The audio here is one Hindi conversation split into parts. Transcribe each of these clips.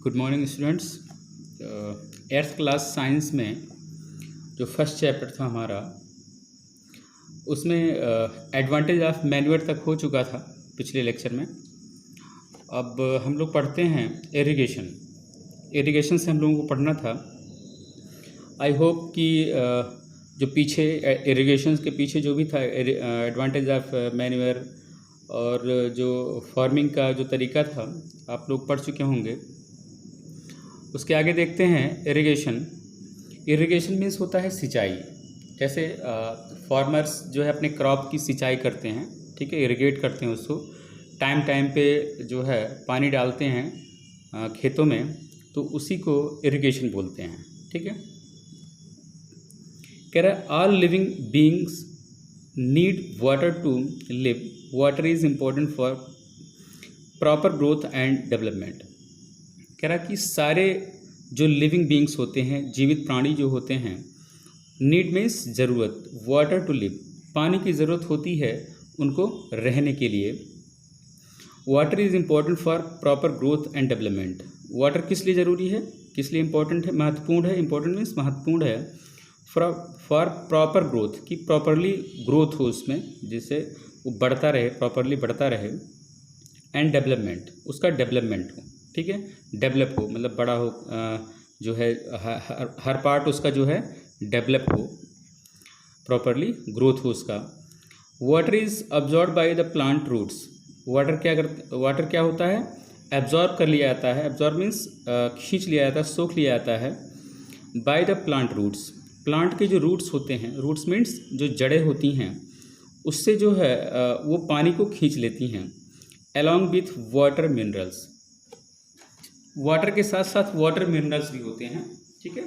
Good morning students. Eighth class science में जो फर्स्ट चैप्टर था हमारा, उसमें एडवांटेज ऑफ मैन्युअर तक हो चुका था पिछले लेक्चर में। अब हम लोग पढ़ते हैं इरिगेशन। इरिगेशन से हम लोगों को पढ़ना था। आई होप कि जो पीछे इरिगेशन के पीछे जो भी था एडवांटेज ऑफ मैन्युअर और जो फार्मिंग का जो तरीका था आप लोग पढ़ चुके होंगे। उसके आगे देखते हैं इरिगेशन। इरिगेशन मीन्स होता है सिंचाई। जैसे फार्मर्स जो है अपने क्रॉप की सिंचाई करते हैं, ठीक है, इरिगेट करते हैं उसको, टाइम टाइम पे जो है पानी डालते हैं खेतों में, तो उसी को इरिगेशन बोलते हैं। ठीक है, कह रहा है all living beings need water to live. Water is important for proper growth and development. कह रहा कि सारे जो लिविंग बीइंग्स होते हैं, जीवित प्राणी जो होते हैं, नीड मीन्स ज़रूरत, वाटर टू लिव, पानी की ज़रूरत होती है उनको रहने के लिए। Water is important for proper growth and development. Water किस लिए ज़रूरी है, किस लिए इम्पोर्टेंट है, महत्वपूर्ण है। इम्पोर्टेंट मीन्स महत्वपूर्ण है फॉर प्रॉपर ग्रोथ, कि प्रॉपरली ग्रोथ हो उसमें, जिससे वो बढ़ता रहे, प्रॉपरली बढ़ता रहे, एंड डेवलपमेंट, उसका डेवलपमेंट हो। ठीक है, डेवलप हो मतलब बड़ा हो, जो है हर पार्ट उसका जो है डेवलप हो, प्रॉपरली ग्रोथ हो उसका। Water is absorb by the plant roots. Water क्या होता है, एब्जॉर्ब कर लिया जाता है। एब्जॉर्ब मीन्स खींच लिया जाता है, सोख लिया जाता है, by the plant roots. Plant के जो रूट्स होते हैं, रूट्स मीन्स जो जड़ें होती हैं, उससे जो है वो पानी को खींच लेती हैं, along with water minerals. Water के साथ साथ वाटर मिनरल्स भी होते हैं। ठीक है,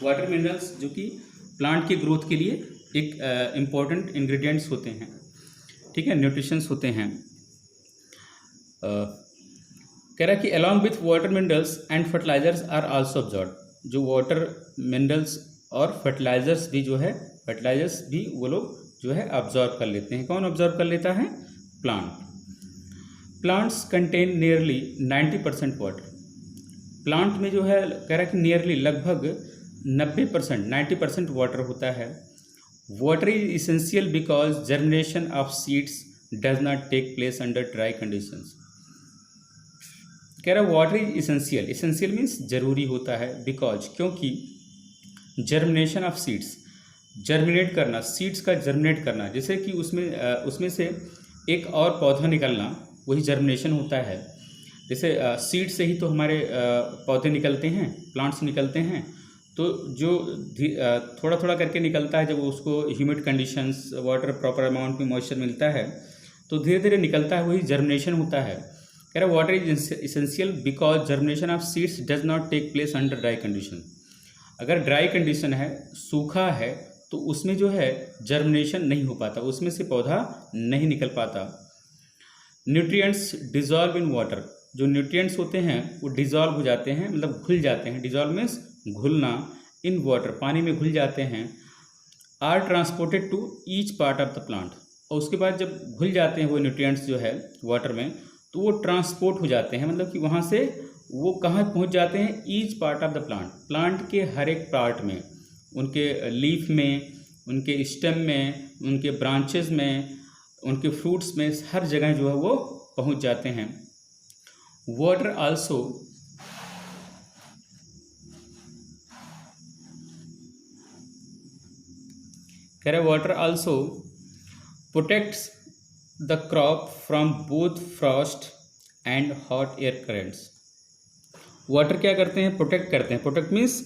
वाटर मिनरल्स जो कि प्लांट की ग्रोथ के लिए एक इम्पॉर्टेंट इंग्रेडिएंट्स होते हैं। ठीक है, न्यूट्रिशंस होते हैं। कह रहा है कि along with water minerals and fertilizers are also absorb. जो वाटर मिनरल्स और फर्टिलाइजर्स भी जो है, फर्टिलाइजर्स भी वो लोग जो है अब्जॉर्ब कर लेते हैं। कौन अब्जॉर्ब कर लेता है, plant. Plants contain nearly 90% water. Plant में जो है कह रहा है कि नियरली लगभग 90%, 90% वाटर होता है। Water is essential because germination of seeds does not take place under dry conditions. कह रहा है water is essential. Essential means जरूरी होता है, बिकॉज क्योंकि जर्मिनेशन ऑफ सीड्स, जर्मिनेट करना, सीड्स का जर्मिनेट करना, जैसे कि उसमें से एक और पौधा निकलना, वही जर्मिनेशन होता है। जैसे सीड से ही तो हमारे पौधे निकलते हैं, प्लांट्स निकलते हैं। तो जो थोड़ा थोड़ा करके निकलता है, जब उसको humid conditions, water proper amount में मॉइस्चर मिलता है, तो धीरे धीरे निकलता है, वही जर्मिनेशन होता है। कह रहा है water is essential because germination of seeds does not take place under dry condition. अगर ड्राई कंडीशन है, सूखा है, तो उसमें जो है जर्मिनेशन नहीं हो पाता, उसमें से पौधा नहीं निकल पाता। Nutrients dissolve in water. जो न्यूट्रिएंट्स होते हैं वो डिजॉल्व हो जाते हैं, मतलब घुल जाते हैं। डिजॉल्व मीन्स घुलना, इन वाटर, पानी में घुल जाते हैं। Are transported to each part of the plant. और उसके बाद जब घुल जाते हैं वो न्यूट्रिएंट्स जो है वाटर में, तो वो ट्रांसपोर्ट हो जाते हैं, मतलब कि वहाँ से वो कहाँ पहुँच जाते हैं, each part of the plant, plant के हर एक पार्ट में, उनके लीफ में, उनके स्टेम में, उनके ब्रांचेस में, उनके फ्रूट्स में, हर जगह जो है वो पहुंच जाते हैं। वाटर आल्सो कह रहे water also protects the crop from both Frost and hot air currents. Water क्या करते हैं, प्रोटेक्ट करते हैं। प्रोटेक्ट मीन्स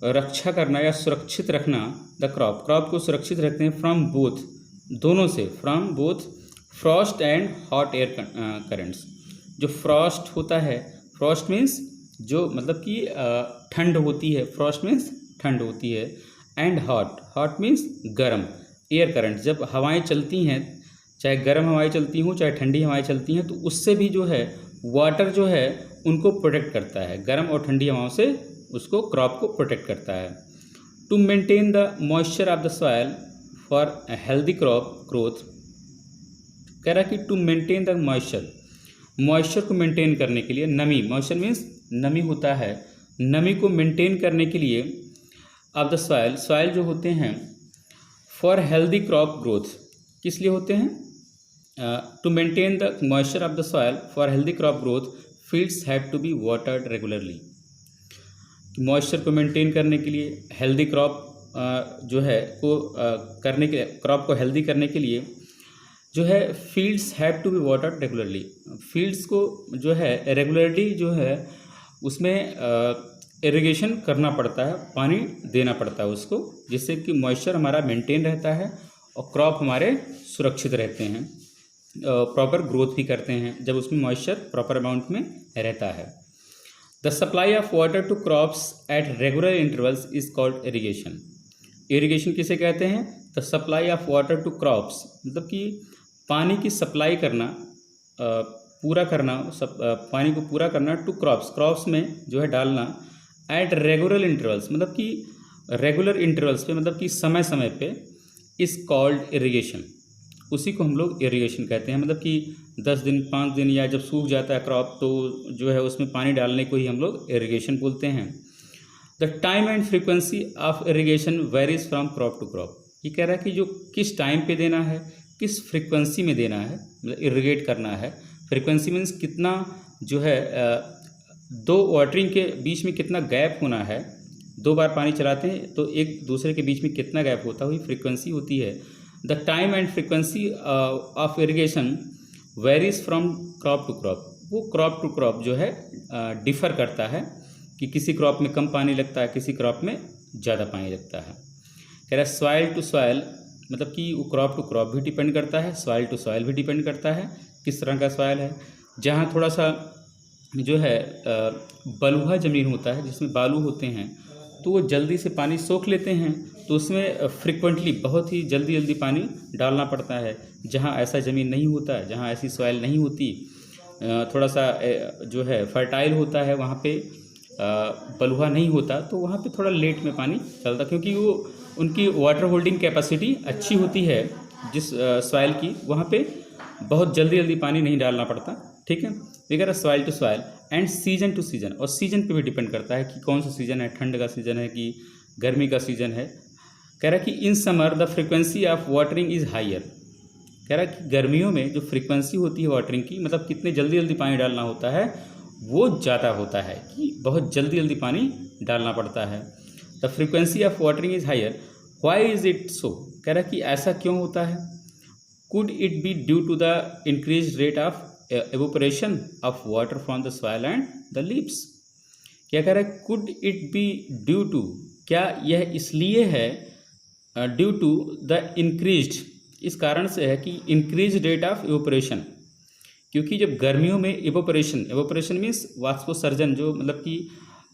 रक्षा करना या सुरक्षित रखना, द क्रॉप को सुरक्षित रखते हैं, फ्रॉम बोथ, दोनों से, from both Frost and hot air currents. जो फ्रॉस्ट होता है, फ्रॉस्ट मीन्स जो मतलब कि ठंड होती है, फ्रॉस्ट मीन्स ठंड होती है, एंड हॉट मीन्स गर्म, एयर करंट, जब हवाएं चलती हैं, चाहे गर्म हवाएं चलती हों चाहे ठंडी हवाएं चलती हैं, तो उससे भी जो है वाटर जो है उनको प्रोटेक्ट करता है, गर्म और ठंडी हवाओं से उसको, क्रॉप को प्रोटेक्ट करता है। To maintain the moisture of the soil for healthy crop growth. कह रहा है कि to maintain the moisture, moisture को मेंटेन करने के लिए, नमी, मॉइस्चर मीन्स नमी होता है, नमी को मेंटेन करने के लिए ऑफ द सॉइल जो होते हैं फॉर हेल्दी क्रॉप ग्रोथ, किस लिए होते हैं? To maintain the moisture of the soil for healthy crop growth fields have to be watered regularly. Moisture को मेंटेन करने के लिए, हेल्दी क्रॉप जो है को करने के, क्रॉप को हेल्दी करने के लिए जो है fields have to be watered regularly. Fields को जो है रेगुलरली जो है उसमें इरिगेशन करना पड़ता है, पानी देना पड़ता है उसको, जिससे कि मॉइस्चर हमारा मेंटेन रहता है और क्रॉप हमारे सुरक्षित रहते हैं, प्रॉपर ग्रोथ भी करते हैं जब उसमें मॉइस्चर प्रॉपर अमाउंट में रहता है। The supply of water to crops at regular intervals is called irrigation. Irrigation किसे कहते हैं? The supply of water to crops, मतलब कि पानी की सप्लाई करना, पूरा करना, पानी को पूरा करना टू क्रॉप्स में जो है डालना एट रेगुलर इंटरवल्स, मतलब कि रेगुलर इंटरवल्स पे, मतलब कि समय समय पे, इज कॉल्ड इरिगेशन। उसी को हम लोग इरिगेशन कहते हैं। मतलब कि 10 दिन 5 दिन या जब सूख जाता है क्रॉप तो जो है उसमें पानी डालने को ही हम लोग इरिगेशन बोलते हैं। The time and frequency of irrigation varies from crop to crop. ये कह रहा है कि जो किस टाइम पे देना है, किस फ्रीक्वेंसी में देना है, मतलब इरिगेट करना है। फ्रीक्वेंसी मीन्स कितना जो है दो वाटरिंग के बीच में कितना गैप होना है। 2 बार पानी चलाते हैं तो एक दूसरे के बीच में कितना गैप होता है, वही फ्रीक्वेंसी होती है। The time and frequency of irrigation varies from crop to crop. वो क्रॉप टू क्रॉप जो है डिफ़र करता है कि किसी क्रॉप में कम पानी लगता है, किसी क्रॉप में ज़्यादा पानी लगता है। कह रहा है सॉइल टू सॉइल, मतलब कि वो क्रॉप टू क्रॉप भी डिपेंड करता है, सॉइल टू सॉइल भी डिपेंड करता है किस तरह का सॉइल है। जहाँ थोड़ा सा जो है बलुहा ज़मीन होता है, जिसमें बालू होते हैं, तो वो जल्दी से पानी सोख लेते हैं, तो उसमें फ्रिक्वेंटली बहुत ही जल्दी पानी डालना पड़ता है। जहाँ ऐसा ज़मीन नहीं होता है, जहाँ ऐसी सॉइल नहीं होती, थोड़ा सा जो है फर्टाइल होता है, वहाँ पे बलुहा नहीं होता, तो वहाँ पे थोड़ा लेट में पानी चलता, क्योंकि वो उनकी वाटर होल्डिंग कैपेसिटी अच्छी होती है जिस सॉइल की, वहाँ पे बहुत जल्दी पानी नहीं डालना पड़ता। ठीक है, वगैरह soil to soil and season to season, और सीजन पे भी डिपेंड करता है कि कौन सा सीज़न है, ठंड का सीज़न है कि गर्मी का सीज़न है। कह रहा है कि in summer the frequency of watering is higher. कह रहा है कि गर्मियों में जो फ्रिक्वेंसी होती है वाटरिंग की, मतलब कितने जल्दी पानी डालना होता है, वो ज़्यादा होता है कि बहुत जल्दी पानी डालना पड़ता है। The frequency of watering is higher, why is it so? कह रहा है कि ऐसा क्यों होता है? Could it be due to the increase rate of evaporation of water from the soil and the leaves। क्या कह रहा है? Could it be due to, क्या यह इसलिए है ड्यू टू द इंक्रीज्ड, इस कारण से है कि इंक्रीज रेट ऑफ इवोपरेशन, क्योंकि जब गर्मियों में इवोपरेशन मीन्स वाष्पोत्सर्जन, जो मतलब कि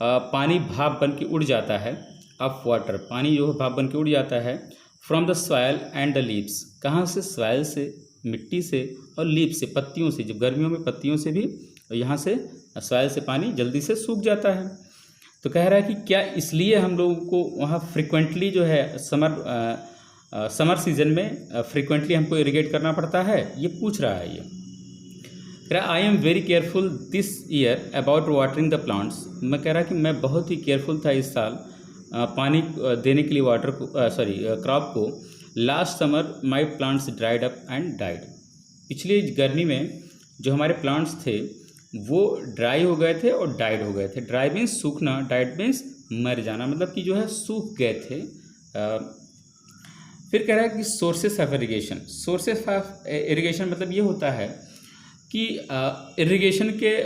पानी भाप बन के उड़ जाता है, ऑफ वाटर, पानी जो भाप बन के उड़ जाता है, from the soil and the leaves. कहाँ से? सॉइल से, मिट्टी से, और लीफ से, पत्तियों से। जब गर्मियों में पत्तियों से भी, यहाँ से सॉइल से पानी जल्दी से सूख जाता है। तो कह रहा है कि क्या इसलिए हम लोगों को वहाँ फ्रिक्वेंटली जो है समर सीजन में फ्रिक्वेंटली हमको इरिगेट करना पड़ता है? ये पूछ रहा है। ये कह रहा I am very careful this year about watering the plants. मैं कह रहा कि मैं बहुत ही केयरफुल था इस साल पानी देने के लिए वाटर को, क्रॉप को। Last summer my plants dried up and died. पिछली गर्मी में जो हमारे प्लांट्स थे वो ड्राई हो गए थे और डाइड हो गए थे। ड्राई मीन्स सूखना, डाइड मीन्स मर जाना, मतलब कि जो है सूख गए थे। फिर कह रहा है कि sources of irrigation. Sources of irrigation मतलब ये होता है कि इरिगेशन के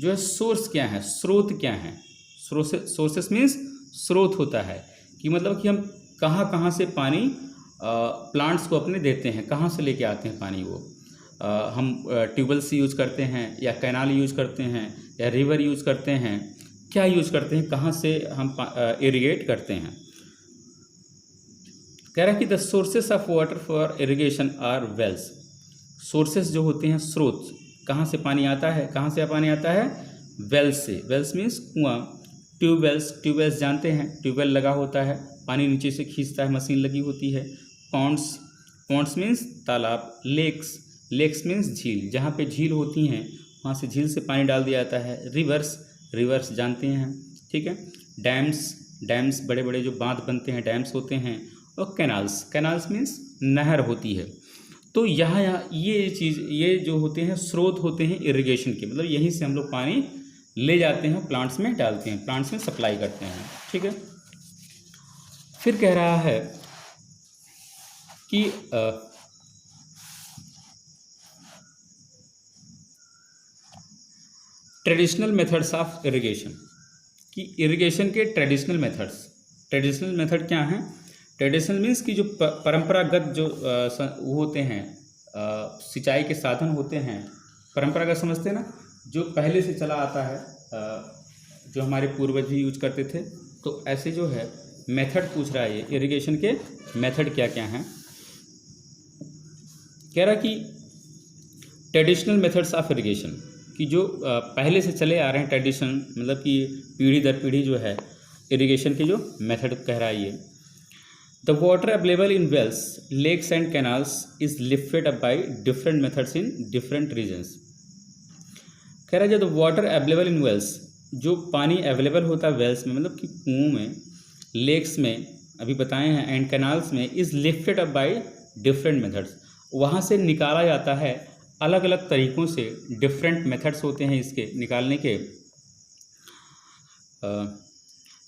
जो है सोर्स क्या है, स्रोत क्या हैं। सोर्सेस मीन्स स्रोत होता है कि मतलब कि हम कहाँ कहाँ से पानी प्लांट्स को अपने देते हैं, कहाँ से लेके आते हैं पानी। वो हम ट्यूबवेल से यूज़ करते हैं, या कैनाल यूज़ करते हैं, या रिवर यूज़ करते हैं, क्या यूज़ करते हैं, कहाँ से हम इरिगेट करते हैं। कह रहा है कि the sources of water for irrigation are wells. Sources जो होते हैं, स्रोत, कहाँ से पानी आता है, कहाँ से पानी आता है? वेल्स से। वेल्स मीन्स कुआँ। ट्यूबवेल्स जानते हैं, ट्यूबवेल लगा होता है, पानी नीचे से खींचता है, मशीन लगी होती है। पॉन्ड्स मीन्स तालाब। लेक्स मीन्स झील, जहाँ पे झील होती हैं वहाँ से झील से पानी डाल दिया जाता है। रिवर्स जानते हैं, ठीक है। डैम्स बड़े बड़े जो बांध बनते हैं डैम्स होते हैं, और कैनाल्स मीन्स नहर होती है। तो यहाँ ये जो होते हैं स्रोत होते हैं इरिगेशन के, मतलब यहीं से हम लोग पानी ले जाते हैं, प्लांट्स में डालते हैं, प्लांट्स में सप्लाई करते हैं, ठीक है। फिर कह रहा है कि ट्रेडिशनल मेथड्स ऑफ इरिगेशन, कि इरिगेशन के ट्रेडिशनल मेथड क्या हैं। ट्रेडिशनल मीन्स कि जो परंपरागत जो वो होते हैं सिंचाई के साधन होते हैं, परंपरागत समझते हैं ना, जो पहले से चला आता है, जो हमारे पूर्वज भी यूज करते थे। तो ऐसे जो है मेथड पूछ रहा है ये, इरिगेशन के मेथड क्या क्या हैं। कह रहा कि ट्रेडिशनल मेथड्स ऑफ इरिगेशन, कि जो पहले से चले आ रहे हैं ट्रेडिशन, मतलब कि पीढ़ी दर पीढ़ी जो है इरिगेशन के जो मेथड कह रहा है ये। The water available in wells, lakes and canals is lifted up by different methods in different regions. कह रहा है जब वाटर अवेलेबल इन वेल्स, जो पानी अवेलेबल होता है वेल्स में, मतलब कि कुओं में, लेक्स में अभी बताए हैं, एंड कैनाल्स में, is lifted up by different methods, वहाँ से निकाला जाता है अलग अलग तरीक़ों से। डिफरेंट मेथड्स होते हैं इसके निकालने के,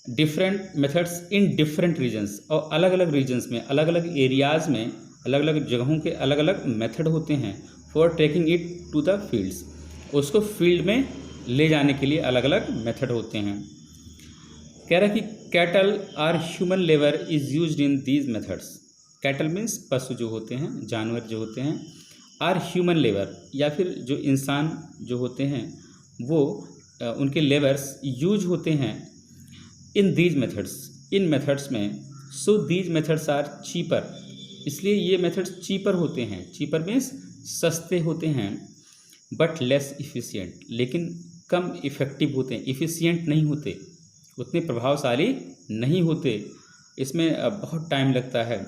different methods in different regions, और अलग अलग रीजन्स में, अलग अलग एरियाज़ में, अलग अलग जगहों के अलग अलग मेथड होते हैं। For taking it to the fields, उसको फील्ड में ले जाने के लिए अलग अलग मेथड होते हैं। कह रहा है कि cattle or human labour is used in these methods. Cattle means पशु जो होते हैं, जानवर जो होते हैं, आर ह्यूमन लेबर, या फिर जो इंसान जो होते हैं वो उनके लेबर्स यूज होते हैं in these methods, in methods में। So these methods are cheaper, इसलिए ये मेथड्स चीपर होते हैं। चीपर मीन्स सस्ते होते हैं, बट लेस इफ़िशियंट, लेकिन कम इफ़ेक्टिव होते हैं, इफ़िशियंट नहीं होते, उतने प्रभावशाली नहीं होते, इसमें बहुत टाइम लगता है।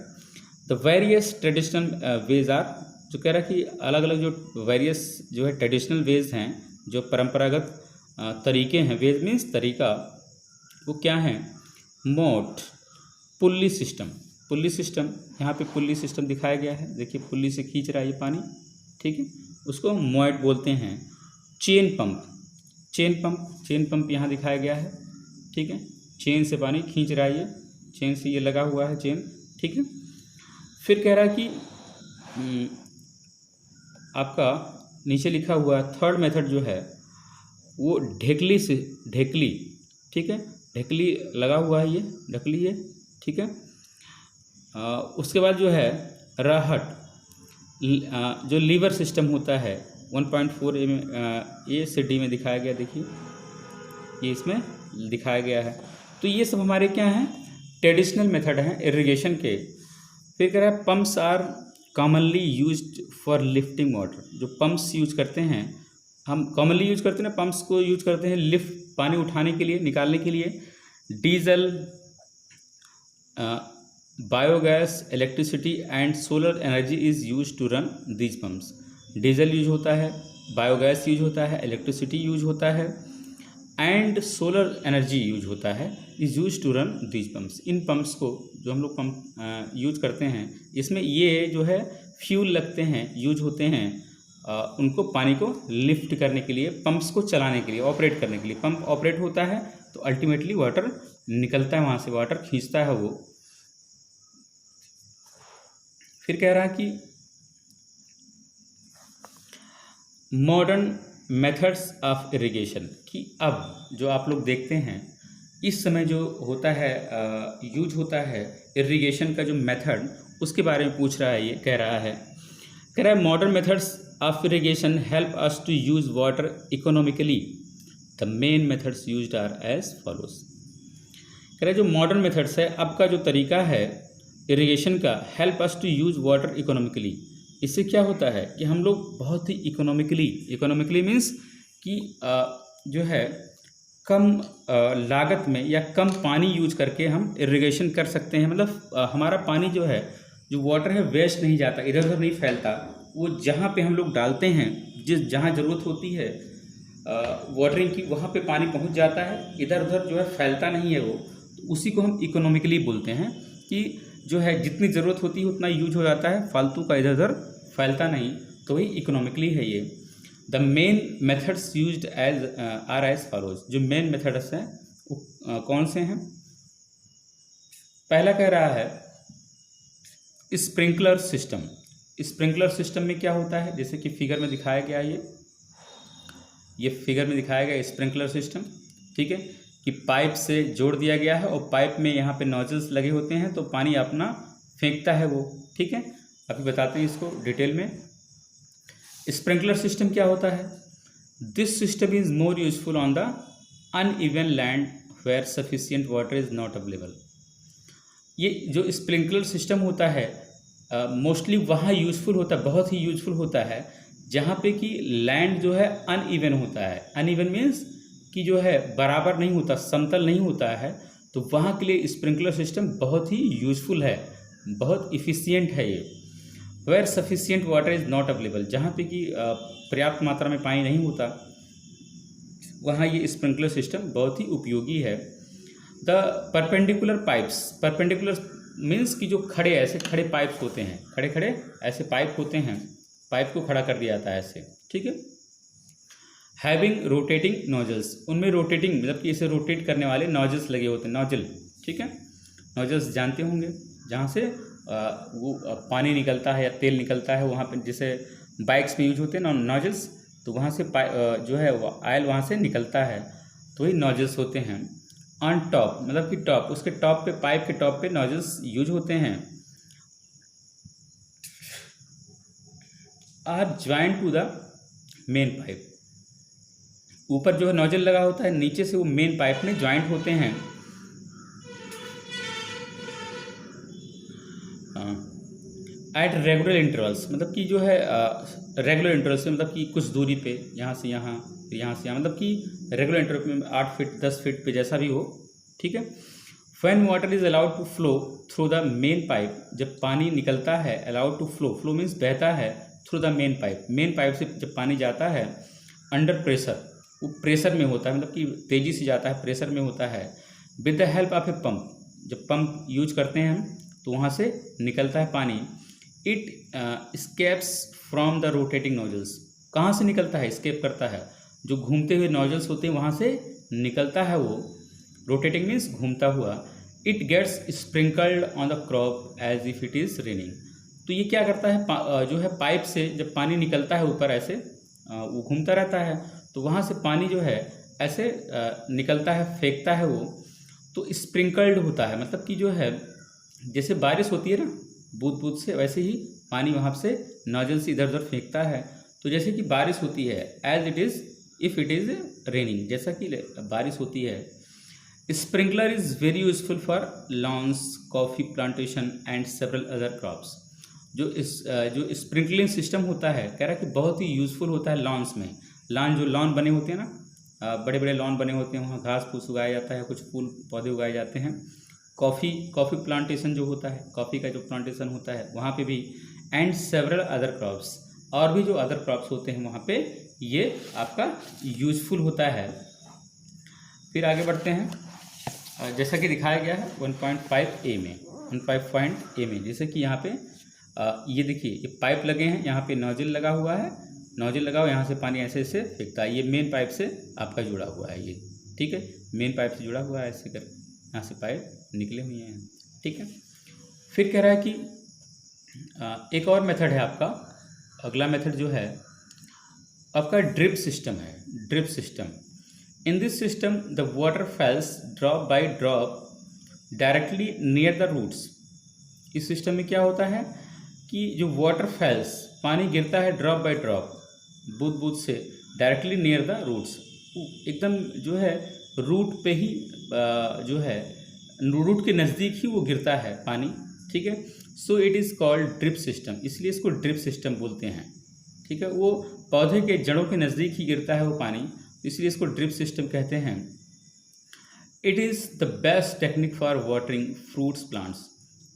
The various traditional ways are, जो कह रहा है कि अलग अलग जो वेरियस जो है ट्रेडिशनल वेज हैं, जो परंपरागत तरीके हैं, वेज मीन्स तरीका, वो क्या हैं। मोट, पुल्ली सिस्टम, यहाँ पे पुल्ली सिस्टम दिखाया गया है, देखिए पुल्ली से खींच रहा है ये पानी, ठीक है, उसको मोट बोलते हैं। चेन पंप यहाँ दिखाया गया है, ठीक है, चेन से पानी खींच रहा है, ये चेन से ये लगा हुआ है चेन, ठीक है। फिर कह रहा है कि आपका नीचे लिखा हुआ थर्ड मेथड जो है वो ढेकली, ठीक है, ढेकली लगा हुआ है, ये ढकली है, ठीक है। उसके बाद जो है राहट, जो लीवर सिस्टम होता है 1.4 ए से डी में दिखाया गया, देखिए ये इसमें दिखाया गया है। तो ये सब हमारे क्या हैं, ट्रेडिशनल मेथड हैं इरिगेशन के। फिर कह रहा है pumps are commonly used for lifting water, जो पम्प्स यूज करते हैं, हम कॉमनली यूज करते हैं ना, पम्प्स को यूज करते हैं लिफ्ट, पानी उठाने के लिए, निकालने के लिए। Diesel, biogas, electricity and solar energy is use to run these pumps. Diesel use होता है, बायोगैस यूज होता है, इलेक्ट्रिसिटी यूज होता है, एंड सोलर एनर्जी यूज होता है, is use to run these pumps. इन पम्प्स को जो हम लोग पंप यूज करते हैं, इसमें ये जो है फ्यूल लगते हैं, यूज होते हैं, उनको पानी को लिफ्ट करने के लिए, पंप्स को चलाने के लिए, ऑपरेट करने के लिए। पंप ऑपरेट होता है तो अल्टीमेटली वाटर निकलता है, वहाँ से वाटर खींचता है वो। फिर कह रहा है कि मॉडर्न मेथड्स ऑफ इरिगेशन, कि अब जो आप लोग देखते हैं इस समय जो होता है यूज होता है इरिगेशन का जो मेथड, उसके बारे में पूछ रहा है ये, कह रहा है modern methods of irrigation help us to use water economically. The main methods used are as follows. कह रहा है जो मॉडर्न मेथड्स है, अब का जो तरीका है इरिगेशन का, help us to use water economically. इससे क्या होता है कि हम लोग बहुत ही इकोनॉमिकली मीन्स कि जो है कम लागत में या कम पानी यूज करके हम इरिगेशन कर सकते हैं। मतलब हमारा पानी जो है, जो वाटर है, वेस्ट नहीं जाता, इधर उधर नहीं फैलता, वो जहाँ पे हम लोग डालते हैं, जहाँ ज़रूरत होती है वाटरिंग की, वहाँ पे पानी पहुँच जाता है, इधर उधर जो है फैलता नहीं है वो, तो उसी को हम इकोनॉमिकली बोलते हैं कि जो है जितनी ज़रूरत होती है उतना यूज हो जाता है, फालतू का इधर उधर फैलता नहीं, तो वही इकोनॉमिकली है ये। The main methods used as are as follows, जो मेन मेथड्स हैं वो कौन से हैं? पहला कह रहा है स्प्रिंकलर सिस्टम। स्प्रिंकलर सिस्टम में क्या होता है, जैसे कि फिगर में दिखाया गया, ये फिगर में दिखाया गया स्प्रिंकलर सिस्टम, ठीक है, कि पाइप से जोड़ दिया गया है और पाइप में यहाँ पे नोजल्स लगे होते हैं, तो पानी अपना फेंकता है वो, ठीक है। अभी बताते हैं इसको डिटेल में। स्प्रिंकलर सिस्टम क्या होता है? This system is more useful on the uneven land where sufficient water is not available. ये जो स्प्रिंकलर सिस्टम होता है मोस्टली वहाँ यूजफुल होता है, बहुत ही यूजफुल होता है जहाँ पे कि लैंड जो है अनइवन होता है। अनइवन मीन्स कि जो है बराबर नहीं होता, समतल नहीं होता है, तो वहाँ के लिए स्प्रिंकलर सिस्टम बहुत ही यूजफुल है, बहुत इफ़िशियंट है ये। Where sufficient water is not available, जहाँ पे कि पर्याप्त मात्रा में पानी नहीं होता, वहाँ ये स्प्रिंकलर सिस्टम बहुत ही उपयोगी है। The perpendicular pipes, perpendicular means कि जो खड़े ऐसे खड़े पाइप्स होते हैं, खड़े खड़े ऐसे पाइप होते हैं, पाइप को खड़ा कर दिया जाता है ऐसे, ठीक है। हैविंग रोटेटिंग नोजल्स, उनमें रोटेटिंग मतलब कि इसे रोटेट करने वाले नोजल्स लगे होते हैं, नोजल, ठीक है। नोजल्स जानते होंगे, जहाँ से वो पानी निकलता है या तेल निकलता है, वहाँ पे जैसे बाइक्स में यूज होते हैं ना नोजल्स, तो वहाँ से जो है ऑयल वहाँ से निकलता है, तो वही नोजल्स होते हैं। ऑन टॉप मतलब कि टॉप, उसके टॉप पे, पाइप के टॉप पे नोजल्स यूज होते हैं। Are joint to the main pipe, ऊपर जो है नोजल लगा होता है, नीचे से वो मेन पाइप में ज्वाइंट होते हैं। एट रेगुलर इंटरवल्स, मतलब कि जो है रेगुलर इंटरवल से, मतलब कि कुछ दूरी पे, यहाँ से यहाँ, यहाँ से यहाँ, मतलब कि रेगुलर इंटरवल में 8 फीट 10 फीट पे जैसा भी हो, ठीक है। When water is allowed to flow through the main pipe, जब पानी निकलता है, allowed to flow, flow means बहता है, through the main pipe, main pipe से जब पानी जाता है अंडर प्रेशर, वो प्रेशर में होता है, मतलब कि तेज़ी से जाता है, प्रेशर में होता है। With the help of a pump, जब पंप यूज करते हैं हम तो वहाँ से निकलता है पानी। It scapes from the rotating nozzles, कहाँ से निकलता है, स्केप करता है, जो घूमते हुए नोजल्स होते हैं वहाँ से निकलता है वो, रोटेटिंग मीन्स घूमता हुआ। It gets sprinkled on the crop as if it is raining, तो ये क्या करता है, जो है पाइप से जब पानी निकलता है ऊपर ऐसे वो घूमता रहता है, तो वहाँ से पानी जो है ऐसे निकलता है, फेंकता है वो, तो स्प्रिंकल्ड होता है, मतलब कि जो है जैसे बारिश होती है ना बूंद बूंद से, वैसे ही पानी वहाँ से नोजल से इधर उधर फेंकता है, तो जैसे कि बारिश होती है, as it is if it is raining, जैसा कि बारिश होती है। Sprinkler is very useful for lawns, coffee plantation and several other crops. जो स्प्रिंकलिंग सिस्टम होता है, कह रहा है कि बहुत ही यूज़फुल होता है लॉन्स में। लॉन, जो लॉन बने होते हैं ना, बड़े बड़े लॉन बने होते हैं, वहाँ घास फूस उगाया जाता है, कुछ फूल पौधे उगाए जाते हैं। कॉफ़ी प्लांटेशन जो होता है, कॉफ़ी का जो प्लांटेशन होता है वहाँ पे भी, एंड सेवरल अदर क्रॉप्स, और भी जो अदर क्रॉप्स होते हैं वहाँ पे ये आपका यूजफुल होता है। फिर आगे बढ़ते हैं, जैसा कि दिखाया गया है 1.5A में, 1.5 में, जैसे कि यहाँ पे ये देखिए, ये पाइप लगे हैं, यहाँ पे नोजल लगा हुआ है, नोजल लगा हुआ, यहाँ से पानी ऐसे ऐसे फेंकता है, ये मेन पाइप से आपका जुड़ा हुआ है ये, ठीक है, मेन पाइप से जुड़ा हुआ है, ऐसे कर यहाँ से पाइप निकले हुए हैं, ठीक है। फिर कह रहा है कि एक और मेथड है आपका, अगला मेथड जो है आपका ड्रिप सिस्टम है, drip system. In this system the water falls drop by drop directly near the roots. इस सिस्टम में क्या होता है कि जो वाटर फॉल्स, पानी गिरता है ड्रॉप बाय ड्रॉप, बूंद बूंद से, डायरेक्टली नियर द रूट्स, एकदम जो है रूट पे ही जो है रूट के नज़दीक ही वो गिरता है पानी, ठीक है। So it is called drip system, इसलिए इसको ड्रिप सिस्टम बोलते हैं, ठीक है। वो पौधे के जड़ों के नज़दीक ही गिरता है वो पानी, इसलिए इसको ड्रिप सिस्टम कहते हैं। It is the best technique for watering fruits plants,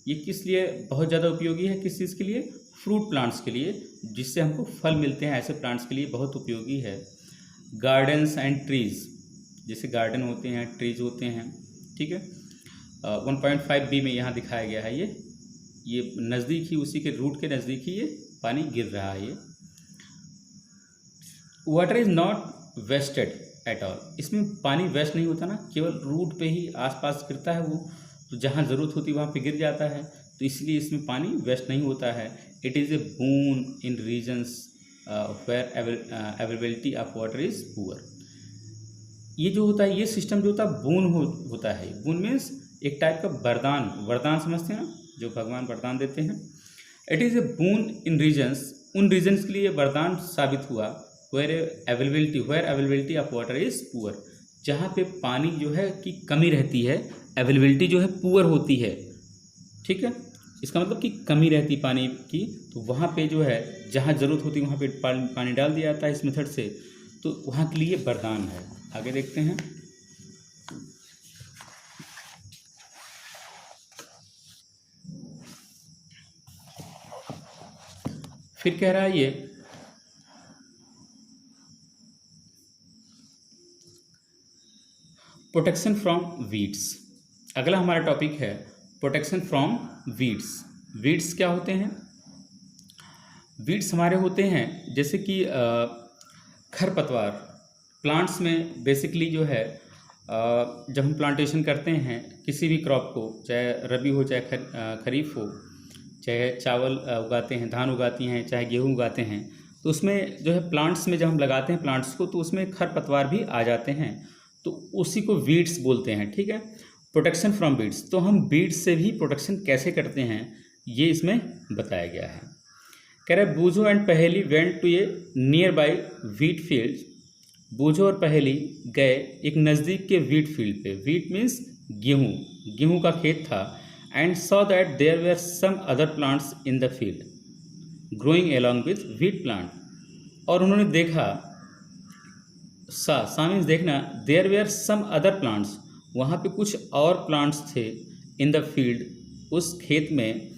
ये किस लिए बहुत ज़्यादा उपयोगी है, किस चीज़ के लिए, फ्रूट प्लांट्स के लिए, जिससे हमको फल मिलते हैं, ऐसे प्लांट्स के लिए बहुत उपयोगी है। गार्डन्स एंड ट्रीज, जैसे गार्डन होते हैं, ट्रीज होते हैं, ठीक है। 1.5b में यहाँ दिखाया गया है ये नज़दीक ही, उसी के रूट के नज़दीक ही ये पानी गिर रहा है। ये water is not wasted at all, इसमें पानी वेस्ट नहीं होता ना, केवल रूट पे ही आसपास गिरता है वो, तो जहाँ ज़रूरत होती है वहाँ पे गिर जाता है, तो इसलिए इसमें पानी वेस्ट नहीं होता है। It is a boon in regions where availability of water is poor. ये जो होता है, ये सिस्टम जो होता है बून होता है। बून मीन्स एक टाइप का वरदान समझते हैं ना, जो भगवान वरदान देते हैं। It is a boon in regions, उन रीजन्स के लिए वरदान साबित हुआ where availability of water is poor, जहाँ पे पानी जो है की कमी रहती है, अवेलेबिलिटी जो है पुअर होती है, ठीक है। इसका मतलब कि कमी रहती पानी की, तो वहाँ पे जो है जहाँ ज़रूरत होती है वहाँ पे पानी डाल दिया जाता है इस मेथड से, तो वहाँ के लिए वरदान है। आगे देखते हैं। फिर कह रहा है ये प्रोटेक्शन फ्रॉम वीड्स। अगला हमारा टॉपिक है प्रोटेक्शन फ्रॉम वीड्स। वीड्स क्या होते हैं? वीड्स हमारे होते हैं जैसे कि खरपतवार। प्लांट्स में बेसिकली जो है जब हम प्लांटेशन करते हैं किसी भी क्रॉप को, चाहे रबी हो चाहे खरीफ हो, चाहे चावल उगाते हैं, धान उगाती हैं, चाहे गेहूँ उगाते हैं, तो उसमें जो है प्लांट्स में जब हम लगाते हैं प्लांट्स को, तो उसमें खरपतवार भी आ जाते हैं, तो उसी को वीड्स बोलते हैं, ठीक है। प्रोटेक्शन फ्रॉम वीड्स, तो हम वीड्स से भी प्रोटेक्शन कैसे करते हैं ये इसमें बताया गया है। कह रहे Boojho and Paheli went to a nearby wheat field. Boojho और पहेली गए एक नज़दीक के वीट फील्ड पे। वीट मीन्स गेहूँ का खेत था। And saw that there were some other plants in the field growing along with wheat plant. और उन्होंने देखा, सा मीन्स देखना, there were some other plants, वहाँ पे कुछ और प्लांट्स थे इन द फील्ड, उस खेत में,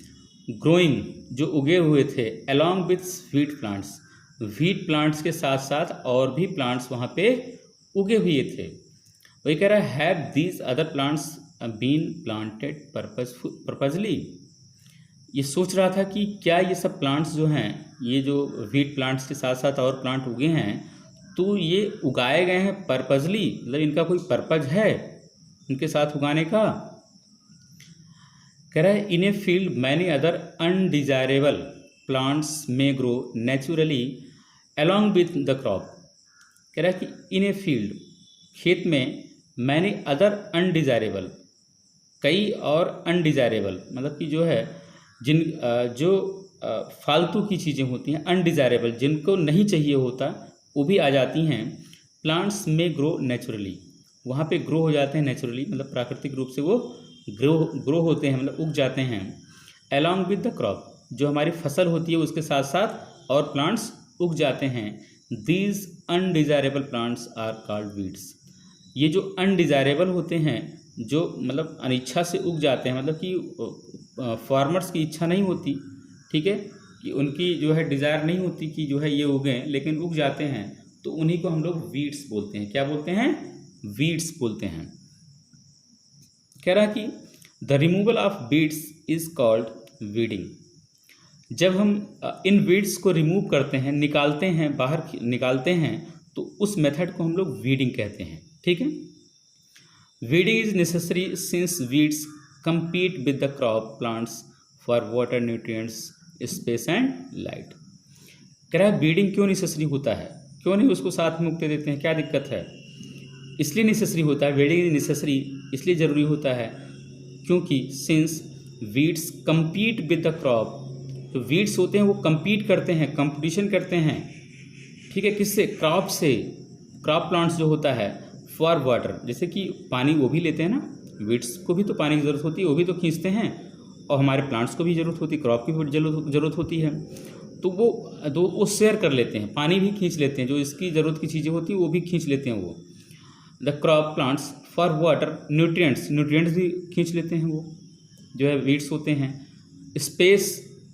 ग्रोइंग जो उगे हुए थे, along with wheat plants, wheat plants के साथ साथ और भी प्लांट्स वहाँ पे उगे हुए थे। वही कह रहा है have these other plants been planted purposely. ये सोच रहा था कि क्या ये सब प्लांट्स जो हैं, ये जो वीट प्लांट्स के साथ साथ और प्लांट उगे हैं, तो ये उगाए गए हैं पर्पजली, मतलब इनका कोई पर्पज है उनके साथ उगाने का। कह रहा है in a field many other undesirable plants may grow naturally along with the crop. कह रहा है कि इन ए फील्ड, खेत में, मैनी अदर अनडिजायरेबल, कई और अनडिजायरेबल, मतलब कि जो है जो फालतू की चीज़ें होती हैं, अनडिजायरेबल, जिनको नहीं चाहिए होता, वो भी आ जाती हैं। प्लांट्स में ग्रो नेचुरली, वहाँ पे ग्रो हो जाते हैं नेचुरली, मतलब प्राकृतिक रूप से वो ग्रो होते हैं, मतलब उग जाते हैं। अलॉन्ग विद द क्रॉप, जो हमारी फसल होती है उसके साथ साथ और प्लांट्स उग जाते हैं। These undesirable plants are called weeds. ये जो अनडिजायरेबल होते हैं, जो मतलब अनिच्छा से उग जाते हैं, मतलब कि फार्मर्स की इच्छा नहीं होती, ठीक है, कि उनकी जो है डिज़ायर नहीं होती कि जो है ये उगें, लेकिन उग जाते हैं, तो उन्हीं को हम लोग वीड्स बोलते हैं। क्या बोलते हैं? वीड्स बोलते हैं। कह रहा कि the removal of weeds is called weeding. जब हम इन वीड्स को रिमूव करते हैं, निकालते हैं, बाहर निकालते हैं, तो उस मेथड को हम लोग वीडिंग कहते हैं, ठीक है। Weeding is necessary since weeds compete with the crop plants for water, nutrients, space and light। कह रहा है वीडिंग क्यों नेसेसरी होता है, क्यों नहीं उसको साथ में उगते देते हैं, क्या दिक्कत है? इसलिए नेसेसरी होता है, वीडिंग नेसेसरी इसलिए ज़रूरी होता है क्योंकि since weeds compete with the crop, तो वीड्स होते हैं वो compete करते हैं, कंपटीशन करते हैं, ठीक है, किससे? क्रॉप से। क्रॉप प्लांट्स जो होता है फॉर वाटर, जैसे कि पानी वो भी लेते हैं ना, वीड्स को भी तो पानी की ज़रूरत होती है, वो भी तो खींचते हैं, और हमारे प्लांट्स को भी ज़रूरत होती है, क्रॉप की भी ज़रूरत होती है, तो वो शेयर कर लेते हैं, पानी भी खींच लेते हैं, जो इसकी ज़रूरत की चीज़ें होती हैं वो भी खींच लेते हैं वो। The crop plants for water, nutrients भी खींच लेते हैं वो, जो है वीड्स होते हैं। स्पेस,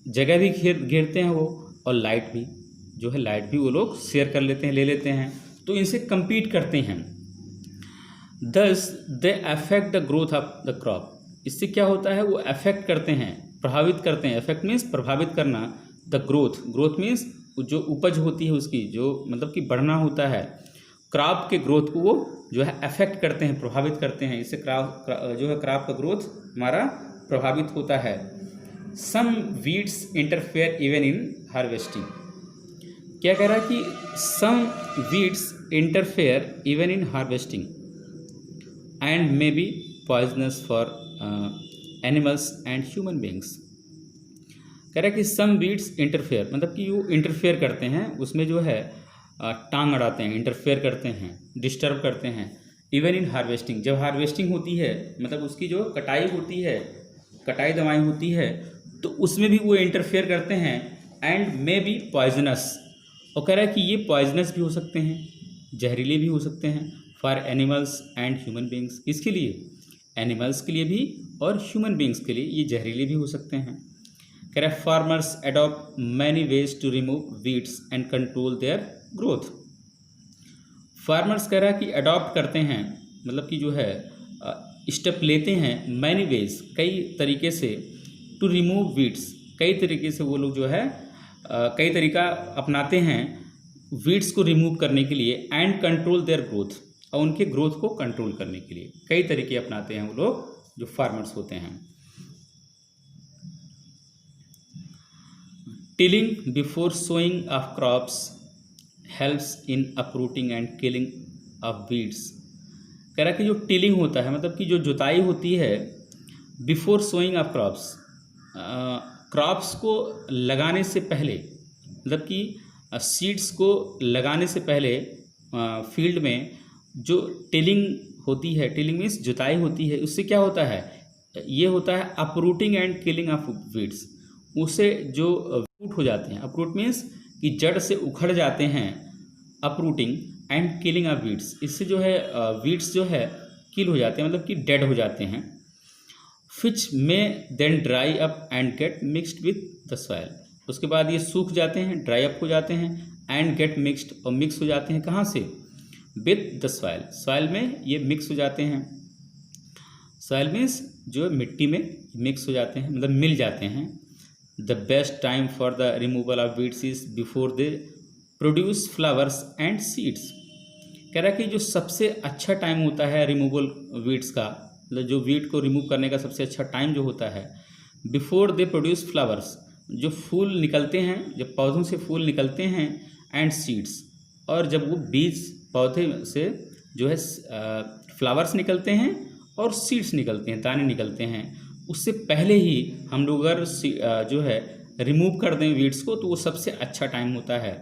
जगह भी घेरते हैं वो, और लाइट भी, जो है लाइट भी वो लोग शेयर कर लेते हैं, ले लेते हैं। तो इनसे compete करते हैं। Thus they affect the growth of the crop। इससे क्या होता है, वो अफेक्ट करते हैं, प्रभावित करते हैं। अफेक्ट मीन्स प्रभावित करना, द ग्रोथ, ग्रोथ मीन्स जो उपज होती है उसकी, जो मतलब कि बढ़ना होता है, क्रॉप के ग्रोथ को वो जो है अफेक्ट करते हैं, प्रभावित करते हैं। इससे क्रॉप जो है क्रॉप का ग्रोथ हमारा प्रभावित होता है। Some weeds interfere even in harvesting. क्या कह रहा है कि some weeds interfere even in harvesting and may be poisonous for animals and human beings. कह रहा है कि सम वीड्स इंटरफेयर, मतलब कि वो इंटरफेयर करते हैं, उसमें जो है टांग अड़ाते हैं, इंटरफेयर करते हैं, डिस्टर्ब करते हैं। इवन इन हार्वेस्टिंग, जब हार्वेस्टिंग होती है, मतलब उसकी जो कटाई होती है, कटाई दवाई होती है, तो उसमें भी वो इंटरफेयर करते हैं। एंड मे बी पॉइजनस, और कह रहा है कि ये पॉइजनस भी हो सकते हैं, जहरीले भी हो सकते हैं। For animals and human beings, किसके लिए, एनिमल्स के लिए भी और ह्यूमन बींग्स के लिए ये जहरीले भी हो सकते हैं। कह रहा है farmers adopt many ways to remove weeds and control their growth. Farmers कह रहा है कि अडॉप्ट करते हैं, मतलब कि जो है स्टेप लेते हैं, मैनी वेज, कई तरीके से, टू रिमूव वीड्स, कई तरीके से वो लोग जो है कई तरीका अपनाते हैं वीड्स को रिमूव करने के लिए। एंड कंट्रोल देयर ग्रोथ, और उनके ग्रोथ को कंट्रोल करने के लिए कई तरीके अपनाते हैं वो लोग जो फार्मर्स होते हैं। Tilling before sowing of crops helps in uprooting and killing of weeds. कह रहा है कि जो टिलिंग होता है, मतलब कि जो जुताई होती है, before sowing of crops, crops को लगाने से पहले, मतलब कि सीड्स को लगाने से पहले फील्ड में जो टिलिंग होती है, टिलिंग मीन्स जुताई होती है, उससे क्या होता है, ये होता है uprooting and killing of weeds. उससे जो रूट हो जाते हैं, अपरूट मीन्स कि जड़ से उखड़ जाते हैं, uprooting and killing of weeds, इससे जो है वीड्स जो है किल हो जाते हैं, मतलब कि डेड हो जाते हैं। विच में then dry up and get mixed with the soil. उसके बाद ये सूख जाते हैं, ड्राई अप हो जाते हैं, एंड गेट मिक्सड, और मिक्स हो जाते हैं कहाँ से, विथ द सॉइल, सॉइल में ये मिक्स हो जाते हैं। सॉइल मीन्स जो मिट्टी में मिक्स हो जाते हैं, मतलब मिल जाते हैं। The best time for the removal of weeds is before they produce flowers and seeds. कह रहा है कि जो सबसे अच्छा टाइम होता है रिमूवल वीड्स का, मतलब जो वीड को रिमूव करने का सबसे अच्छा टाइम जो होता है, बिफोर दे प्रोड्यूस फ्लावर्स, जो फूल निकलते हैं, जब पौधों से फूल निकलते हैं, एंड सीड्स, और जब वो बीज पौधे से जो है फ्लावर्स निकलते हैं और सीड्स निकलते हैं, दाने निकलते हैं, उससे पहले ही हम लोग अगर जो है रिमूव कर दें वीड्स को, तो वो सबसे अच्छा टाइम होता है।